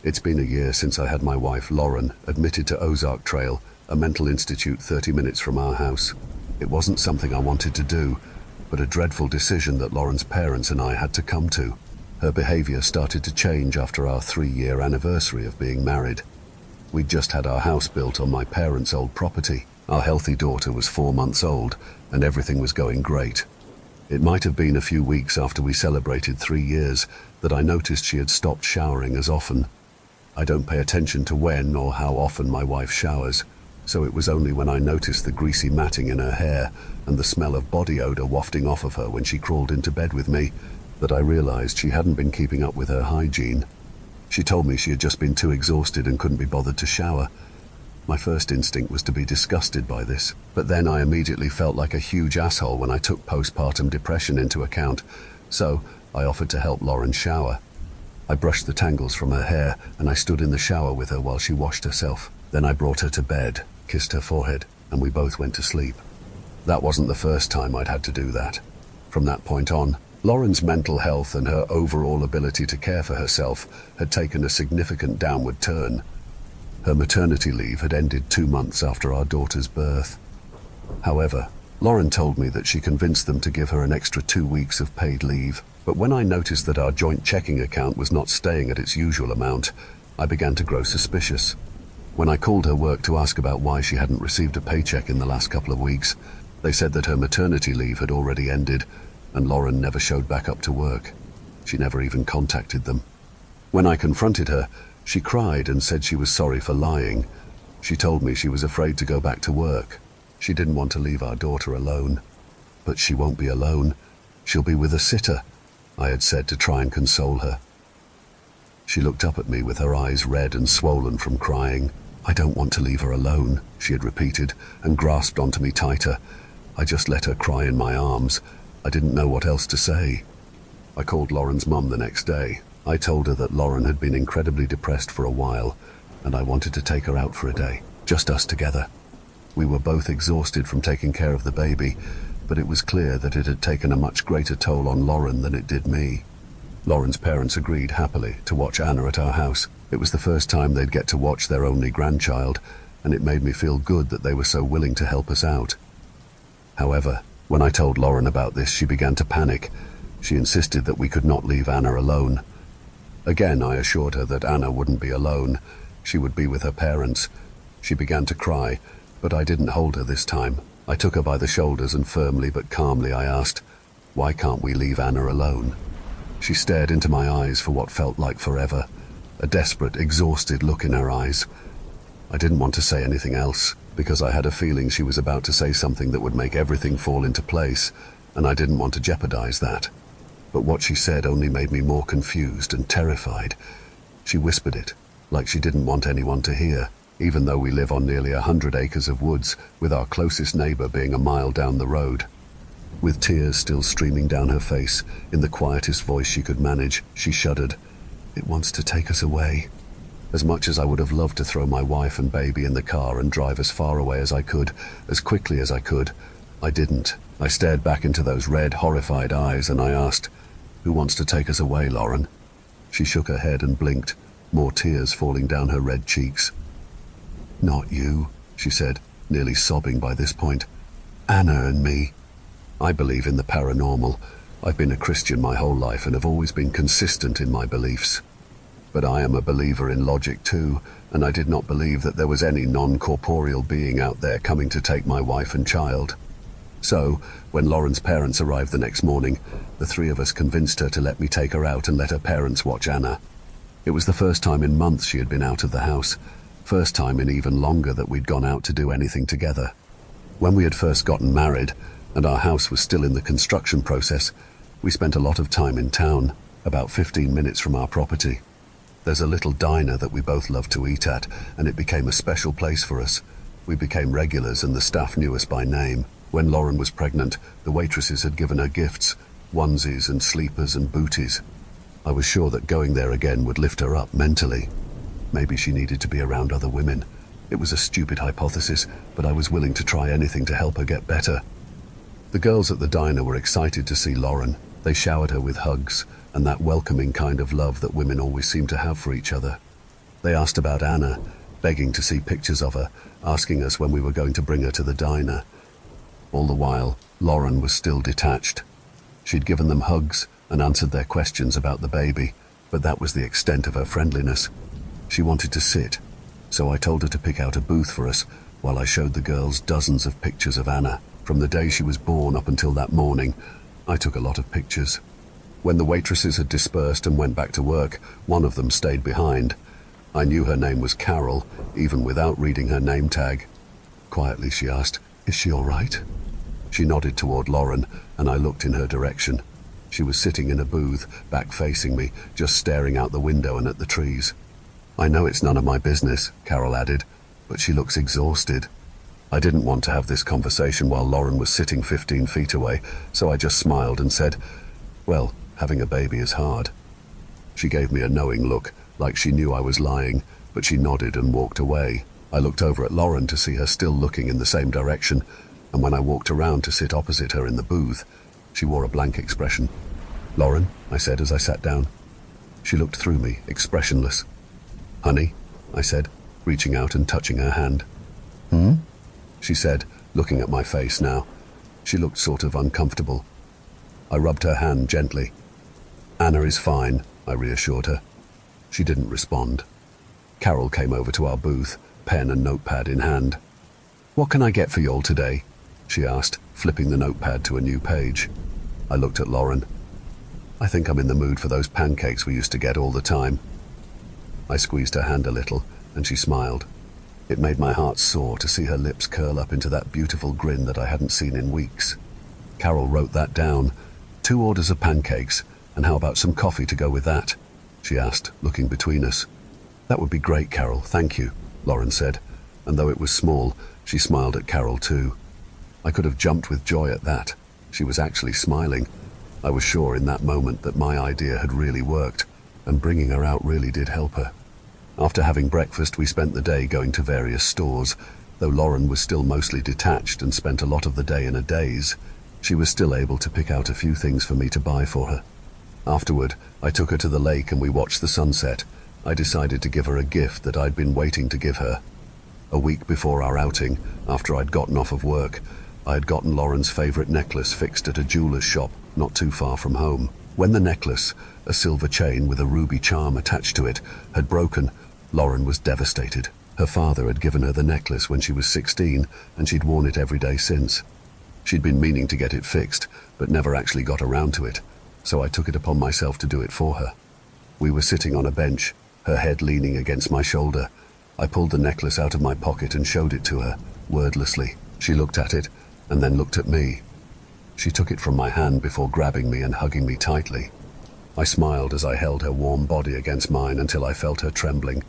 It's been a year since I had my wife, Lauren, admitted to Ozark Trail, a mental institute 30 minutes from our house. It wasn't something I wanted to do, but a dreadful decision that Lauren's parents and I had to come to. Her behavior started to change after our 3-year anniversary of being married. We'd just had our house built on my parents' old property. Our healthy daughter was 4 months old, and everything was going great. It might have been a few weeks after we celebrated 3 years that I noticed she had stopped showering as often. I don't pay attention to when or how often my wife showers, so it was only when I noticed the greasy matting in her hair and the smell of body odor wafting off of her when she crawled into bed with me that I realized she hadn't been keeping up with her hygiene. She told me she had just been too exhausted and couldn't be bothered to shower. My first instinct was to be disgusted by this, but then I immediately felt like a huge asshole when I took postpartum depression into account, so I offered to help Lauren shower. I brushed the tangles from her hair, and I stood in the shower with her while she washed herself. Then I brought her to bed, kissed her forehead, and we both went to sleep. That wasn't the first time I'd had to do that. From that point on, Lauren's mental health and her overall ability to care for herself had taken a significant downward turn. Her maternity leave had ended 2 months after our daughter's birth. However, Lauren told me that she convinced them to give her an extra 2 weeks of paid leave. But when I noticed that our joint checking account was not staying at its usual amount, I began to grow suspicious. When I called her work to ask about why she hadn't received a paycheck in the last couple of weeks, they said that her maternity leave had already ended, and Lauren never showed back up to work. She never even contacted them. When I confronted her, she cried and said she was sorry for lying. She told me she was afraid to go back to work. She didn't want to leave our daughter alone. But she won't be alone. She'll be with a sitter, I had said to try and console her. She looked up at me with her eyes red and swollen from crying. I don't want to leave her alone, she had repeated, and grasped onto me tighter. I just let her cry in my arms. I didn't know what else to say. I called Lauren's mum the next day. I told her that Lauren had been incredibly depressed for a while, and I wanted to take her out for a day, just us together. We were both exhausted from taking care of the baby, but it was clear that it had taken a much greater toll on Lauren than it did me. Lauren's parents agreed happily to watch Anna at our house. It was the first time they'd get to watch their only grandchild, and it made me feel good that they were so willing to help us out. However, when I told Lauren about this, she began to panic. She insisted that we could not leave Anna alone. Again, I assured her that Anna wouldn't be alone. She would be with her parents. She began to cry, but I didn't hold her this time. I took her by the shoulders and firmly but calmly I asked, "Why can't we leave Anna alone?" She stared into my eyes for what felt like forever, a desperate, exhausted look in her eyes. I didn't want to say anything else, because I had a feeling she was about to say something that would make everything fall into place, and I didn't want to jeopardize that. But what she said only made me more confused and terrified. She whispered it, like she didn't want anyone to hear, even though we live on nearly 100 acres of woods, with our closest neighbor being a mile down the road. With tears still streaming down her face, in the quietest voice she could manage, she shuddered. "It wants to take us away." As much as I would have loved to throw my wife and baby in the car and drive as far away as I could, as quickly as I could, I didn't. I stared back into those red, horrified eyes and I asked, "Who wants to take us away, Lauren?" She shook her head and blinked, more tears falling down her red cheeks. "Not you," she said, nearly sobbing by this point. "Anna and me." I believe in the paranormal. I've been a Christian my whole life and have always been consistent in my beliefs. But I am a believer in logic too, and I did not believe that there was any non-corporeal being out there coming to take my wife and child. So, when Lauren's parents arrived the next morning, the three of us convinced her to let me take her out and let her parents watch Anna. It was the first time in months she had been out of the house, first time in even longer that we'd gone out to do anything together. When we had first gotten married, and our house was still in the construction process, we spent a lot of time in town, about 15 minutes from our property. There's a little diner that we both love to eat at, and it became a special place for us. We became regulars and the staff knew us by name. When Lauren was pregnant, the waitresses had given her gifts, onesies and sleepers and booties. I was sure that going there again would lift her up mentally. Maybe she needed to be around other women. It was a stupid hypothesis, but I was willing to try anything to help her get better. The girls at the diner were excited to see Lauren. They showered her with hugs and that welcoming kind of love that women always seem to have for each other. They asked about Anna, begging to see pictures of her, asking us when we were going to bring her to the diner. All the while, Lauren was still detached. She'd given them hugs and answered their questions about the baby, but that was the extent of her friendliness. She wanted to sit, so I told her to pick out a booth for us while I showed the girls dozens of pictures of Anna. From the day she was born up until that morning, I took a lot of pictures. When the waitresses had dispersed and went back to work, one of them stayed behind. I knew her name was Carol, even without reading her name tag. Quietly she asked, "Is she all right?" She nodded toward Lauren, and I looked in her direction. She was sitting in a booth, back facing me, just staring out the window and at the trees. "I know it's none of my business," Carol added, "but she looks exhausted." I didn't want to have this conversation while Lauren was sitting 15 feet away, so I just smiled and said, "Well, having a baby is hard." She gave me a knowing look, like she knew I was lying, but she nodded and walked away. I looked over at Lauren to see her still looking in the same direction, and when I walked around to sit opposite her in the booth, she wore a blank expression. "Lauren," I said as I sat down. She looked through me, expressionless. "Honey," I said, reaching out and touching her hand. "Hmm?" she said, looking at my face now. She looked sort of uncomfortable. I rubbed her hand gently. "Anna is fine," I reassured her. She didn't respond. Carol came over to our booth, pen and notepad in hand. "What can I get for y'all today?" she asked, flipping the notepad to a new page. I looked at Lauren. "I think I'm in the mood for those pancakes we used to get all the time." I squeezed her hand a little, and she smiled. It made my heart sore to see her lips curl up into that beautiful grin that I hadn't seen in weeks. Carol wrote that down. 2 orders of pancakes, and how about some coffee to go with that?" she asked, looking between us. "That would be great, Carol, thank you," Lauren said, and though it was small, she smiled at Carol too. I could have jumped with joy at that. She was actually smiling. I was sure in that moment that my idea had really worked, and bringing her out really did help her. After having breakfast, we spent the day going to various stores. Though Lauren was still mostly detached and spent a lot of the day in a daze, she was still able to pick out a few things for me to buy for her. Afterward, I took her to the lake and we watched the sunset. I decided to give her a gift that I'd been waiting to give her. A week before our outing, after I'd gotten off of work, I had gotten Lauren's favorite necklace fixed at a jeweler's shop not too far from home. When the necklace, a silver chain with a ruby charm attached to it, had broken, Lauren was devastated. Her father had given her the necklace when she was 16, and she'd worn it every day since. She'd been meaning to get it fixed, but never actually got around to it, so I took it upon myself to do it for her. We were sitting on a bench, her head leaning against my shoulder. I pulled the necklace out of my pocket and showed it to her, wordlessly. She looked at it, and then looked at me. She took it from my hand before grabbing me and hugging me tightly. I smiled as I held her warm body against mine until I felt her trembling.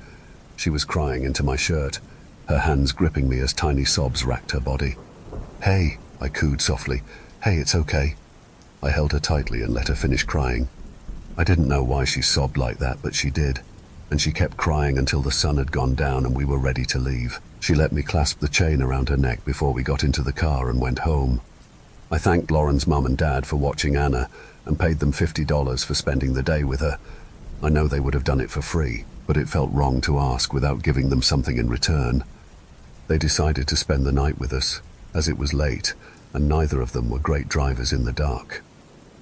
She was crying into my shirt, her hands gripping me as tiny sobs racked her body. "Hey," I cooed softly. "Hey, it's okay." I held her tightly and let her finish crying. I didn't know why she sobbed like that, but she did, and she kept crying until the sun had gone down and we were ready to leave. She let me clasp the chain around her neck before we got into the car and went home. I thanked Lauren's mum and dad for watching Anna and paid them $50 for spending the day with her. I know they would have done it for free, but it felt wrong to ask without giving them something in return. They decided to spend the night with us. As it was late, and neither of them were great drivers in the dark.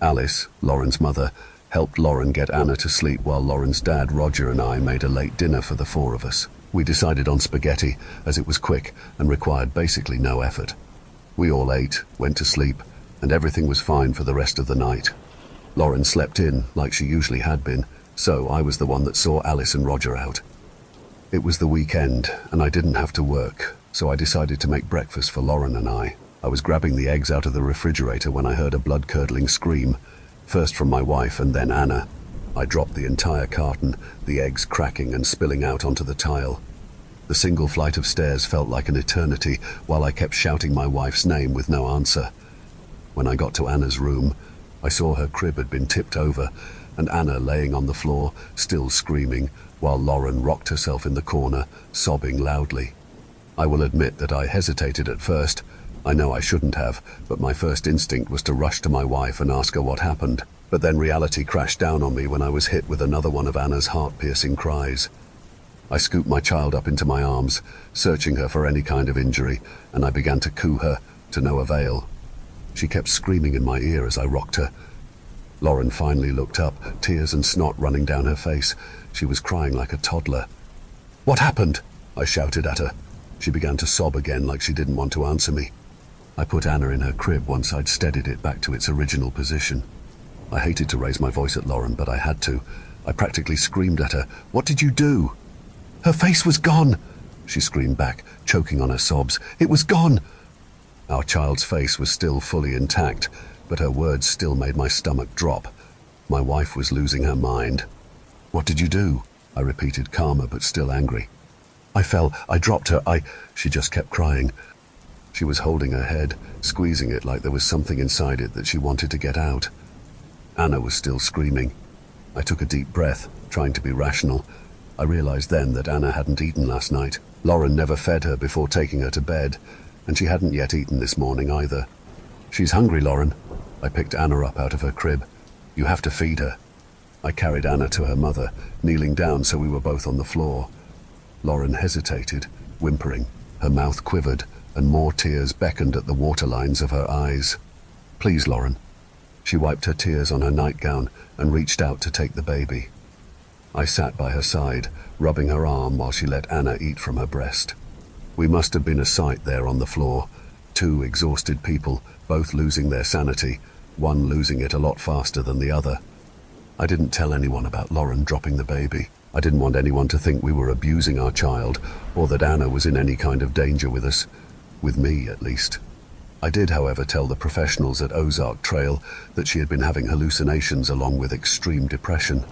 Alice, Lauren's mother, helped Lauren get Anna to sleep while Lauren's dad, Roger, and I made a late dinner for the four of us. We decided on spaghetti as it was quick and required basically no effort. We all ate, went to sleep, and everything was fine for the rest of the night. Lauren slept in like she usually had been, so I was the one that saw Alice and Roger out. It was the weekend and I didn't have to work, so I decided to make breakfast for Lauren and I. I was grabbing the eggs out of the refrigerator when I heard a blood-curdling scream, first from my wife and then Anna. I dropped the entire carton, the eggs cracking and spilling out onto the tile. The single flight of stairs felt like an eternity while I kept shouting my wife's name with no answer. When I got to Anna's room, I saw her crib had been tipped over and Anna laying on the floor, still screaming, while Lauren rocked herself in the corner, sobbing loudly. I will admit that I hesitated at first. I know I shouldn't have, but my first instinct was to rush to my wife and ask her what happened. But then reality crashed down on me when I was hit with another one of Anna's heart-piercing cries. I scooped my child up into my arms, searching her for any kind of injury, and I began to coo her, to no avail. She kept screaming in my ear as I rocked her. Lauren finally looked up, tears and snot running down her face. She was crying like a toddler. "What happened?" I shouted at her. She began to sob again like she didn't want to answer me. I put Anna in her crib once I'd steadied it back to its original position. I hated to raise my voice at Lauren, but I had to. I practically screamed at her. "What did you do?" "Her face was gone," she screamed back, choking on her sobs. "It was gone." Our child's face was still fully intact, but her words still made my stomach drop. My wife was losing her mind. "What did you do?" I repeated, calmer but still angry. I dropped her, She just kept crying. She was holding her head, squeezing it like there was something inside it that she wanted to get out. Anna was still screaming. I took a deep breath, trying to be rational. I realized then that Anna hadn't eaten last night. Lauren never fed her before taking her to bed, and she hadn't yet eaten this morning either. "She's hungry, Lauren." I picked Anna up out of her crib. "You have to feed her." I carried Anna to her mother, kneeling down so we were both on the floor. Lauren hesitated, whimpering. Her mouth quivered, and more tears beckoned at the waterlines of her eyes. "Please, Lauren." She wiped her tears on her nightgown and reached out to take the baby. I sat by her side, rubbing her arm while she let Anna eat from her breast. We must have been a sight there on the floor. Two exhausted people, both losing their sanity, one losing it a lot faster than the other. I didn't tell anyone about Lauren dropping the baby. I didn't want anyone to think we were abusing our child, or that Anna was in any kind of danger with us. With me, at least. I did, however, tell the professionals at Ozark Trail that she had been having hallucinations along with extreme depression.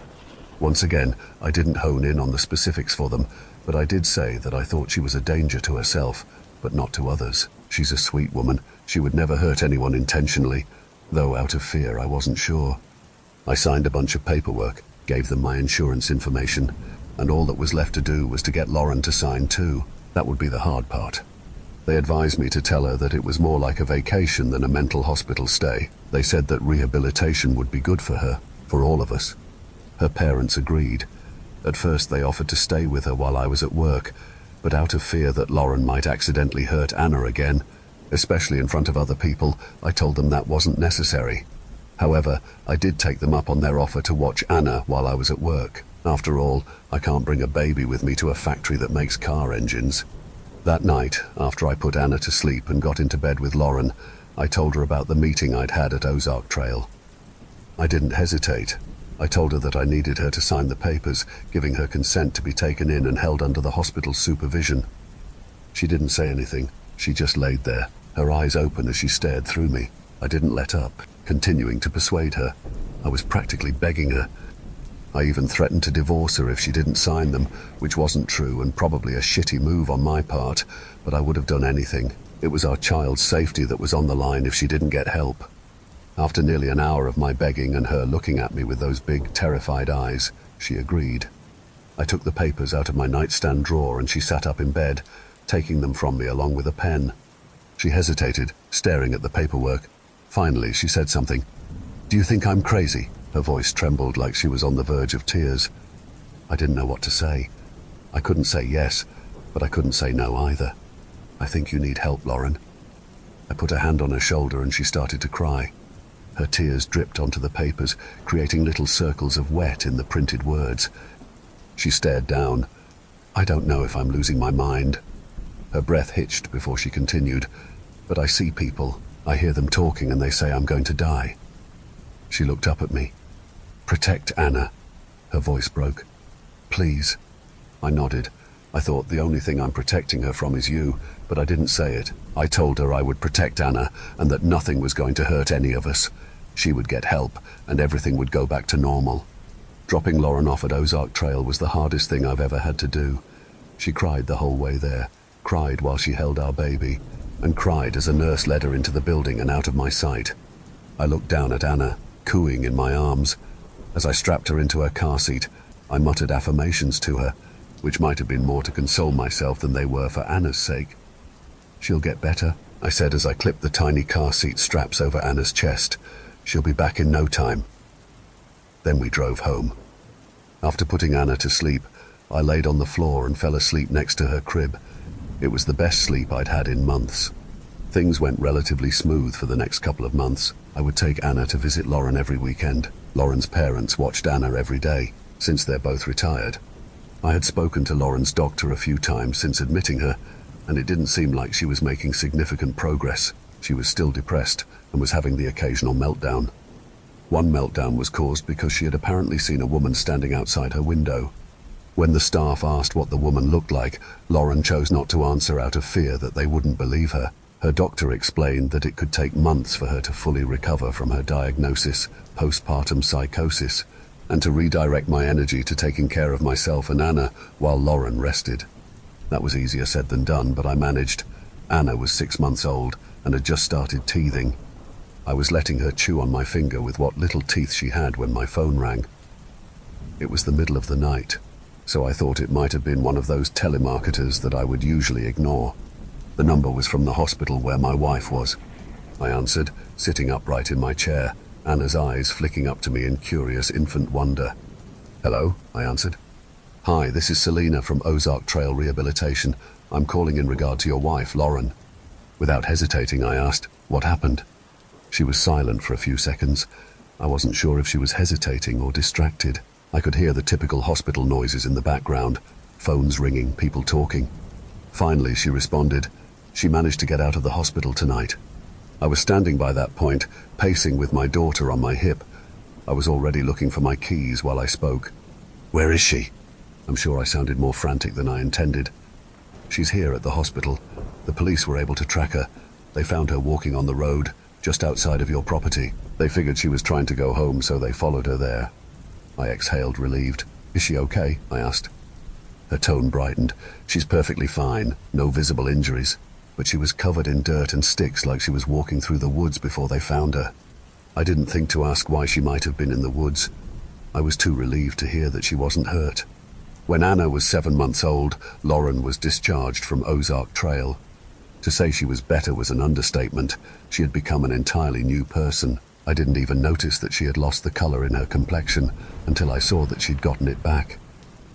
Once again, I didn't hone in on the specifics for them, but I did say that I thought she was a danger to herself, but not to others. She's a sweet woman. She would never hurt anyone intentionally, though out of fear I wasn't sure. I signed a bunch of paperwork, gave them my insurance information, and all that was left to do was to get Lauren to sign too. That would be the hard part. They advised me to tell her that it was more like a vacation than a mental hospital stay. They said that rehabilitation would be good for her, for all of us. Her parents agreed. At first they offered to stay with her while I was at work, but out of fear that Lauren might accidentally hurt Anna again, especially in front of other people, I told them that wasn't necessary. However, I did take them up on their offer to watch Anna while I was at work. After all, I can't bring a baby with me to a factory that makes car engines. That night, after I put Anna to sleep and got into bed with Lauren, I told her about the meeting I'd had at Ozark Trail. I didn't hesitate. I told her that I needed her to sign the papers, giving her consent to be taken in and held under the hospital's supervision. She didn't say anything. She just laid there, her eyes open as she stared through me. I didn't let up, continuing to persuade her. I was practically begging her. I even threatened to divorce her if she didn't sign them, which wasn't true and probably a shitty move on my part, but I would have done anything. It was our child's safety that was on the line if she didn't get help. After nearly an hour of my begging and her looking at me with those big, terrified eyes, she agreed. I took the papers out of my nightstand drawer and she sat up in bed, taking them from me along with a pen. She hesitated, staring at the paperwork. Finally, she said something. "Do you think I'm crazy?" Her voice trembled like she was on the verge of tears. I didn't know what to say. I couldn't say yes, but I couldn't say no either. "I think you need help, Lauren." I put a hand on her shoulder and she started to cry. Her tears dripped onto the papers, creating little circles of wet in the printed words. She stared down. I don't know if I'm losing my mind. Her breath hitched before she continued. But I see people. I hear them talking and they say I'm going to die. She looked up at me. Protect Anna. Her voice broke. Please. I nodded. I thought the only thing I'm protecting her from is you, but I didn't say it. I told her I would protect Anna and that nothing was going to hurt any of us. She would get help and everything would go back to normal. Dropping Lauren off at Ozark Trail was the hardest thing I've ever had to do. She cried the whole way there, cried while she held our baby, and cried as a nurse led her into the building and out of my sight. I looked down at Anna, cooing in my arms. As I strapped her into her car seat, I muttered affirmations to her, which might have been more to console myself than they were for Anna's sake. She'll get better, I said as I clipped the tiny car seat straps over Anna's chest. She'll be back in no time. Then we drove home. After putting Anna to sleep, I laid on the floor and fell asleep next to her crib. It was the best sleep I'd had in months. Things went relatively smooth for the next couple of months. I would take Anna to visit Lauren every weekend. Lauren's parents watched Anna every day, since they're both retired. I had spoken to Lauren's doctor a few times since admitting her, and it didn't seem like she was making significant progress. She was still depressed and was having the occasional meltdown. One meltdown was caused because she had apparently seen a woman standing outside her window. When the staff asked what the woman looked like, Lauren chose not to answer out of fear that they wouldn't believe her. Her doctor explained that it could take months for her to fully recover from her diagnosis, postpartum psychosis, and to redirect my energy to taking care of myself and Anna while Lauren rested. That was easier said than done, but I managed. Anna was 6 months old and had just started teething. I was letting her chew on my finger with what little teeth she had when my phone rang. It was the middle of the night, so I thought it might have been one of those telemarketers that I would usually ignore. The number was from the hospital where my wife was. I answered, sitting upright in my chair, Anna's eyes flicking up to me in curious infant wonder. Hello, I answered. Hi, this is Selena from Ozark Trail Rehabilitation. I'm calling in regard to your wife, Lauren. Without hesitating, I asked, what happened? She was silent for a few seconds. I wasn't sure if she was hesitating or distracted. I could hear the typical hospital noises in the background, phones ringing, people talking. Finally, she responded. She managed to get out of the hospital tonight. I was standing by that point, pacing with my daughter on my hip. I was already looking for my keys while I spoke. Where is she? I'm sure I sounded more frantic than I intended. She's here at the hospital. The police were able to track her. They found her walking on the road, just outside of your property. They figured she was trying to go home, so they followed her there. I exhaled, relieved. Is she okay? I asked. Her tone brightened. She's perfectly fine, no visible injuries, but she was covered in dirt and sticks like she was walking through the woods before they found her. I didn't think to ask why she might have been in the woods. I was too relieved to hear that she wasn't hurt. When Anna was 7 months old, Lauren was discharged from Ozark Trail. To say she was better was an understatement. She had become an entirely new person. I didn't even notice that she had lost the color in her complexion until I saw that she'd gotten it back.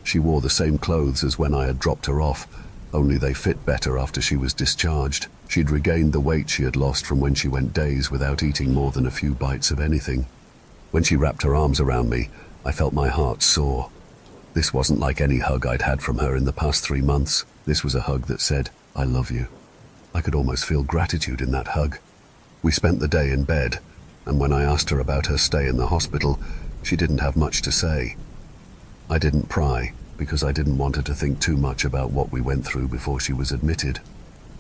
She wore the same clothes as when I had dropped her off, only they fit better after she was discharged. She'd regained the weight she had lost from when she went days without eating more than a few bites of anything. When she wrapped her arms around me, I felt my heart soar. This wasn't like any hug I'd had from her in the past 3 months. This was a hug that said, I love you. I could almost feel gratitude in that hug. We spent the day in bed, and when I asked her about her stay in the hospital, she didn't have much to say. I didn't pry, because I didn't want her to think too much about what we went through before she was admitted.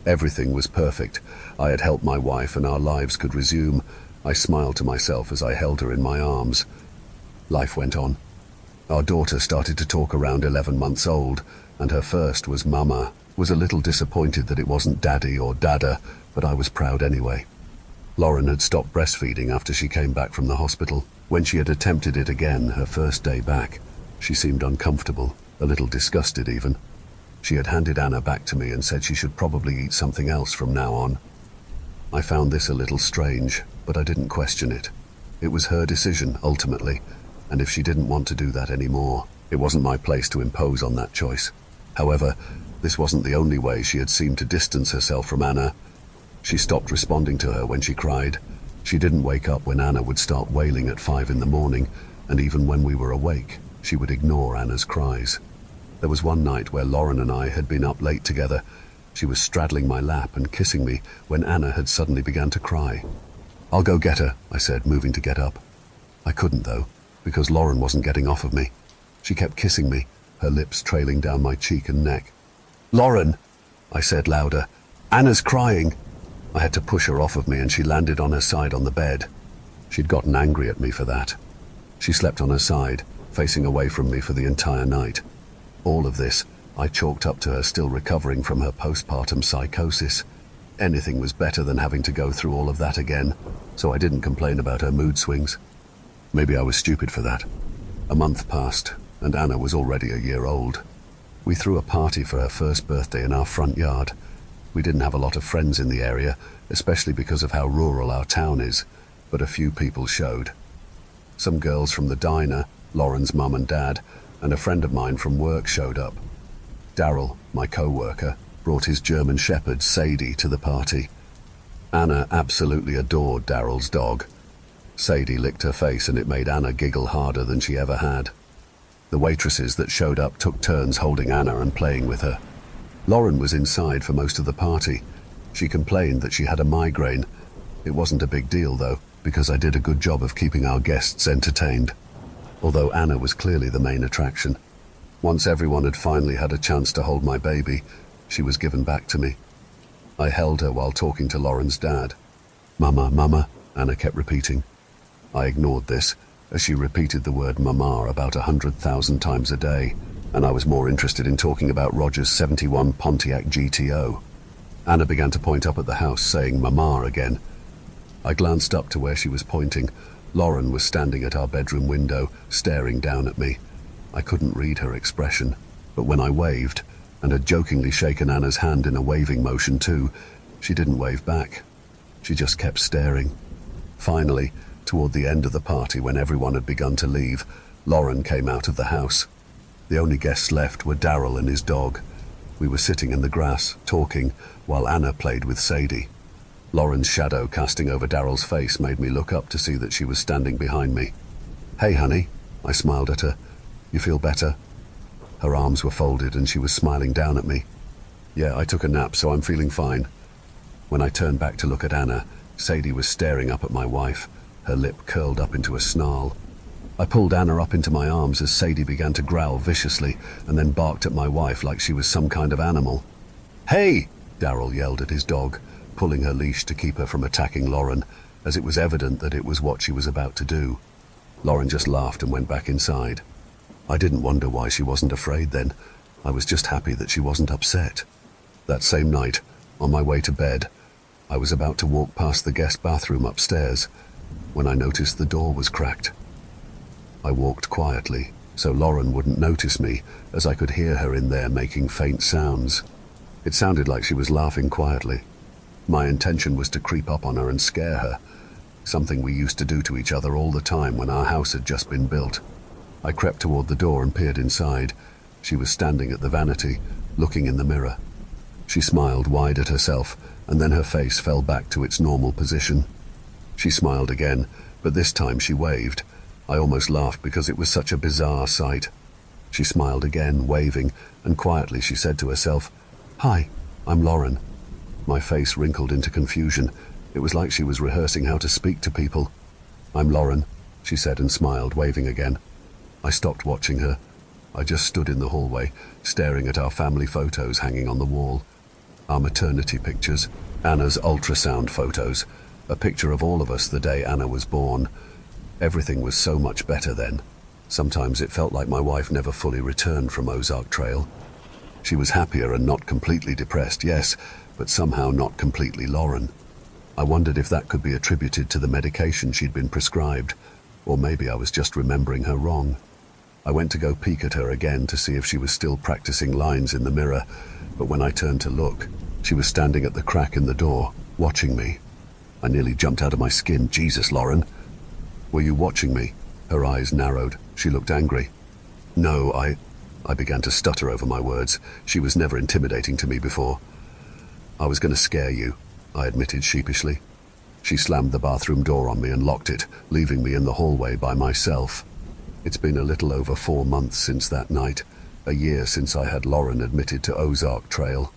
Everything was perfect. I had helped my wife and our lives could resume. I smiled to myself as I held her in my arms. Life went on. Our daughter started to talk around 11 months old, and her first was Mama. Was a little disappointed that it wasn't Daddy or Dada, but I was proud anyway. Lauren had stopped breastfeeding after she came back from the hospital. When she had attempted it again, her first day back, she seemed uncomfortable, a little disgusted even. She had handed Anna back to me and said she should probably eat something else from now on. I found this a little strange, but I didn't question it. It was her decision, ultimately, and if she didn't want to do that anymore, it wasn't my place to impose on that choice. However, this wasn't the only way she had seemed to distance herself from Anna. She stopped responding to her when she cried. She didn't wake up when Anna would start wailing at 5 in the morning, and even when we were awake, she would ignore Anna's cries. There was one night where Lauren and I had been up late together. She was straddling my lap and kissing me when Anna had suddenly begun to cry. "I'll go get her," I said, moving to get up. I couldn't, though, because Lauren wasn't getting off of me. She kept kissing me, her lips trailing down my cheek and neck. "Lauren," I said louder, "Anna's crying." I had to push her off of me, and she landed on her side on the bed. She'd gotten angry at me for that. She slept on her side, facing away from me for the entire night. All of this I chalked up to her still recovering from her postpartum psychosis. Anything was better than having to go through all of that again, so I didn't complain about her mood swings. Maybe I was stupid for that. A month passed, and Anna was already a year old. We threw a party for her first birthday in our front yard. We didn't have a lot of friends in the area, especially because of how rural our town is, but a few people showed. Some girls from the diner, Lauren's mum and dad, and a friend of mine from work showed up. Daryl, my co-worker, brought his German Shepherd, Sadie, to the party. Anna absolutely adored Daryl's dog. Sadie licked her face, and it made Anna giggle harder than she ever had. The waitresses that showed up took turns holding Anna and playing with her. Lauren was inside for most of the party. She complained that she had a migraine. It wasn't a big deal, though, because I did a good job of keeping our guests entertained, although Anna was clearly the main attraction. Once everyone had finally had a chance to hold my baby, she was given back to me. I held her while talking to Lauren's dad. "Mama, Mama," Anna kept repeating. I ignored this, as she repeated the word Mama about 100,000 times a day, and I was more interested in talking about Roger's 71 Pontiac GTO. Anna began to point up at the house, saying Mama again. I glanced up to where she was pointing. Lauren was standing at our bedroom window, staring down at me. I couldn't read her expression, but when I waved, and had jokingly shaken Anna's hand in a waving motion too, she didn't wave back. She just kept staring. Finally, toward the end of the party, when everyone had begun to leave, Lauren came out of the house. The only guests left were Daryl and his dog. We were sitting in the grass, talking, while Anna played with Sadie. Lauren's shadow casting over Daryl's face made me look up to see that she was standing behind me. "Hey, honey," I smiled at her. "You feel better?" Her arms were folded and she was smiling down at me. "Yeah, I took a nap, so I'm feeling fine." When I turned back to look at Anna, Sadie was staring up at my wife, her lip curled up into a snarl. I pulled Anna up into my arms as Sadie began to growl viciously and then barked at my wife like she was some kind of animal. "Hey!" Daryl yelled at his dog, pulling her leash to keep her from attacking Lauren, as it was evident that it was what she was about to do. Lauren just laughed and went back inside. I didn't wonder why she wasn't afraid then. I was just happy that she wasn't upset. That same night, on my way to bed, I was about to walk past the guest bathroom upstairs when I noticed the door was cracked. I walked quietly, so Lauren wouldn't notice me, as I could hear her in there making faint sounds. It sounded like she was laughing quietly. My intention was to creep up on her and scare her, something we used to do to each other all the time when our house had just been built. I crept toward the door and peered inside. She was standing at the vanity, looking in the mirror. She smiled wide at herself, and then her face fell back to its normal position. She smiled again, but this time she waved. I almost laughed because it was such a bizarre sight. She smiled again, waving, and quietly she said to herself, "Hi, I'm Lauren." My face wrinkled into confusion. It was like she was rehearsing how to speak to people. "I'm Lauren," she said and smiled, waving again. I stopped watching her. I just stood in the hallway, staring at our family photos hanging on the wall. Our maternity pictures, Anna's ultrasound photos, a picture of all of us the day Anna was born. Everything was so much better then. Sometimes it felt like my wife never fully returned from Ozark Trail. She was happier and not completely depressed, yes, but somehow not completely Lauren. I wondered if that could be attributed to the medication she'd been prescribed, or maybe I was just remembering her wrong. I went to go peek at her again to see if she was still practicing lines in the mirror, but when I turned to look, she was standing at the crack in the door, watching me. I nearly jumped out of my skin. "Jesus, Lauren." "Were you watching me?" Her eyes narrowed. She looked angry. "No, I began to stutter over my words. She was never intimidating to me before. "I was going to scare you." I admitted sheepishly. She slammed the bathroom door on me and locked it, leaving me in the hallway by myself. It's been a little over 4 months since that night, a year since I had Lauren admitted to Ozark Trail.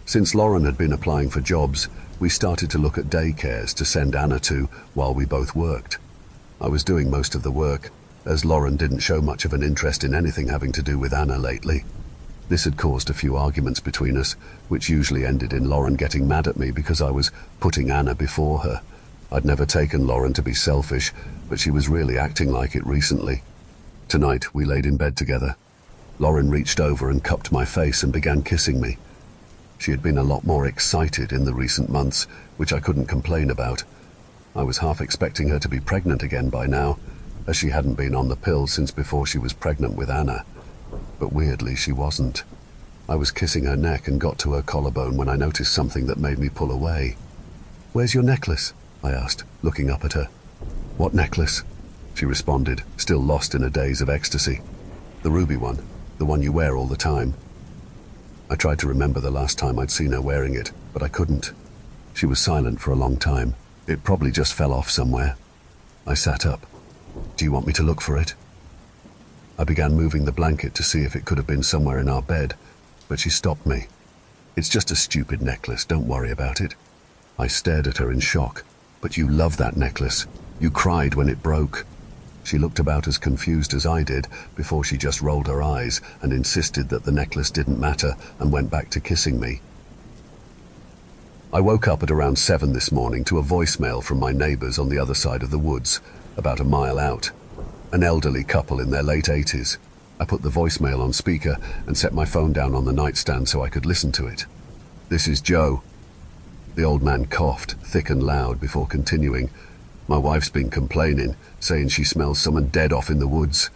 Since Lauren had been applying for jobs, we started to look at daycares to send Anna to while we both worked. I was doing most of the work, as Lauren didn't show much of an interest in anything having to do with Anna lately. This had caused a few arguments between us, which usually ended in Lauren getting mad at me because I was putting Anna before her. I'd never taken Lauren to be selfish, but she was really acting like it recently. Tonight, we laid in bed together. Lauren reached over and cupped my face and began kissing me. She had been a lot more excited in the recent months, which I couldn't complain about. I was half expecting her to be pregnant again by now, as she hadn't been on the pill since before she was pregnant with Anna. But weirdly, she wasn't. I was kissing her neck and got to her collarbone when I noticed something that made me pull away. "Where's your necklace?" I asked, looking up at her. "What necklace?" she responded, still lost in a daze of ecstasy. "The ruby one, the one you wear all the time." I tried to remember the last time I'd seen her wearing it, but I couldn't. She was silent for a long time. It probably just fell off somewhere. I sat up. "Do you want me to look for it?" I began moving the blanket to see if it could have been somewhere in our bed, but she stopped me. "It's just a stupid necklace, don't worry about it." I stared at her in shock. "But you love that necklace. You cried when it broke." She looked about as confused as I did before she just rolled her eyes and insisted that the necklace didn't matter and went back to kissing me. I woke up at around 7 this morning to a voicemail from my neighbors on the other side of the woods, about a mile out. An elderly couple in their late 80s. I put the voicemail on speaker and set my phone down on the nightstand so I could listen to it. "This is Joe." The old man coughed, thick and loud, before continuing. "My wife's been complaining, saying she smells someone dead off in the woods.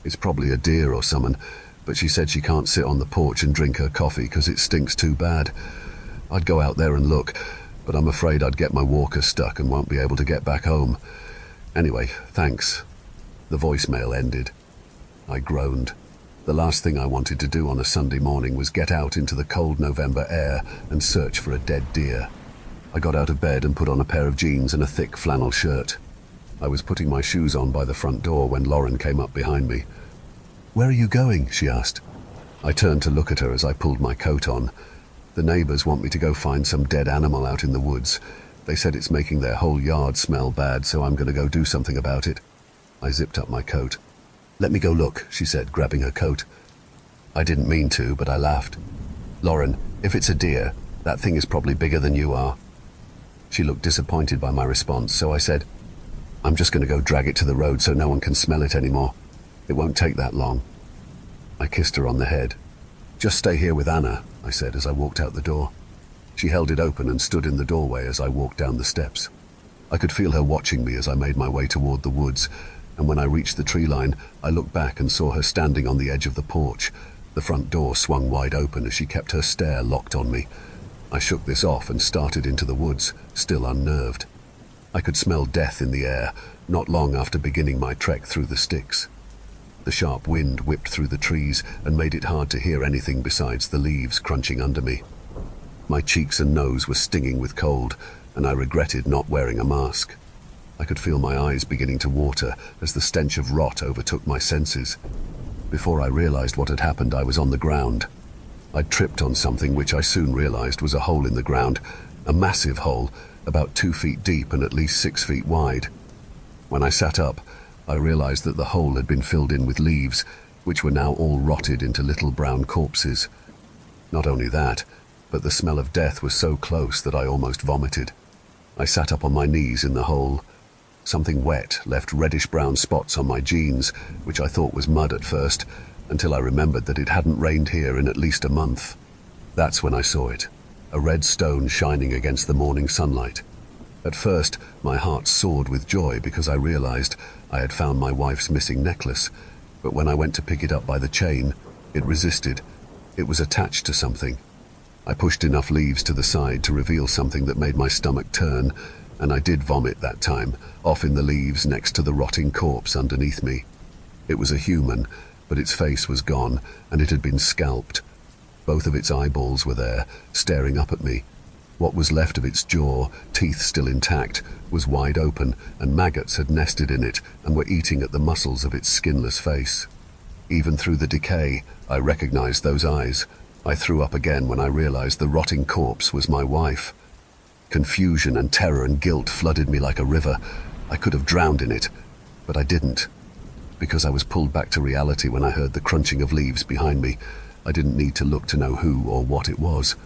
It's probably a deer or someone, but she said she can't sit on the porch and drink her coffee 'cause it stinks too bad. I'd go out there and look, but I'm afraid I'd get my walker stuck and won't be able to get back home. Anyway, thanks." The voicemail ended. I groaned. The last thing I wanted to do on a Sunday morning was get out into the cold November air and search for a dead deer. I got out of bed and put on a pair of jeans and a thick flannel shirt. I was putting my shoes on by the front door when Lauren came up behind me. "Where are you going?" she asked. I turned to look at her as I pulled my coat on. "The neighbors want me to go find some dead animal out in the woods. They said it's making their whole yard smell bad, so I'm going to go do something about it." I zipped up my coat. "Let me go look," she said, grabbing her coat. I didn't mean to, but I laughed. "Lauren, if it's a deer, that thing is probably bigger than you are." She looked disappointed by my response, so I said, "I'm just going to go drag it to the road so no one can smell it anymore. It won't take that long." I kissed her on the head. "Just stay here with Anna," I said as I walked out the door. She held it open and stood in the doorway as I walked down the steps. I could feel her watching me as I made my way toward the woods, and when I reached the tree line, I looked back and saw her standing on the edge of the porch. The front door swung wide open as she kept her stare locked on me. I shook this off and started into the woods, still unnerved. I could smell death in the air, not long after beginning my trek through the sticks. The sharp wind whipped through the trees and made it hard to hear anything besides the leaves crunching under me. My cheeks and nose were stinging with cold, and I regretted not wearing a mask. I could feel my eyes beginning to water as the stench of rot overtook my senses. Before I realized what had happened, I was on the ground. I'd tripped on something which I soon realized was a hole in the ground, a massive hole, about 2 feet deep and at least 6 feet wide. When I sat up, I realized that the hole had been filled in with leaves, which were now all rotted into little brown corpses. Not only that, but the smell of death was so close that I almost vomited. I sat up on my knees in the hole. Something wet left reddish-brown spots on my jeans, which I thought was mud at first, until I remembered that it hadn't rained here in at least a month. That's when I saw it, a red stone shining against the morning sunlight. At first, my heart soared with joy because I realized I had found my wife's missing necklace, but when I went to pick it up by the chain, it resisted. It was attached to something. I pushed enough leaves to the side to reveal something that made my stomach turn, and I did vomit that time, off in the leaves next to the rotting corpse underneath me. It was a human, but its face was gone, and it had been scalped. Both of its eyeballs were there, staring up at me. What was left of its jaw, teeth still intact, was wide open, and maggots had nested in it and were eating at the muscles of its skinless face. Even through the decay, I recognized those eyes. I threw up again when I realized the rotting corpse was my wife. Confusion and terror and guilt flooded me like a river. I could have drowned in it, but I didn't. Because I was pulled back to reality when I heard the crunching of leaves behind me. I didn't need to look to know who or what it was.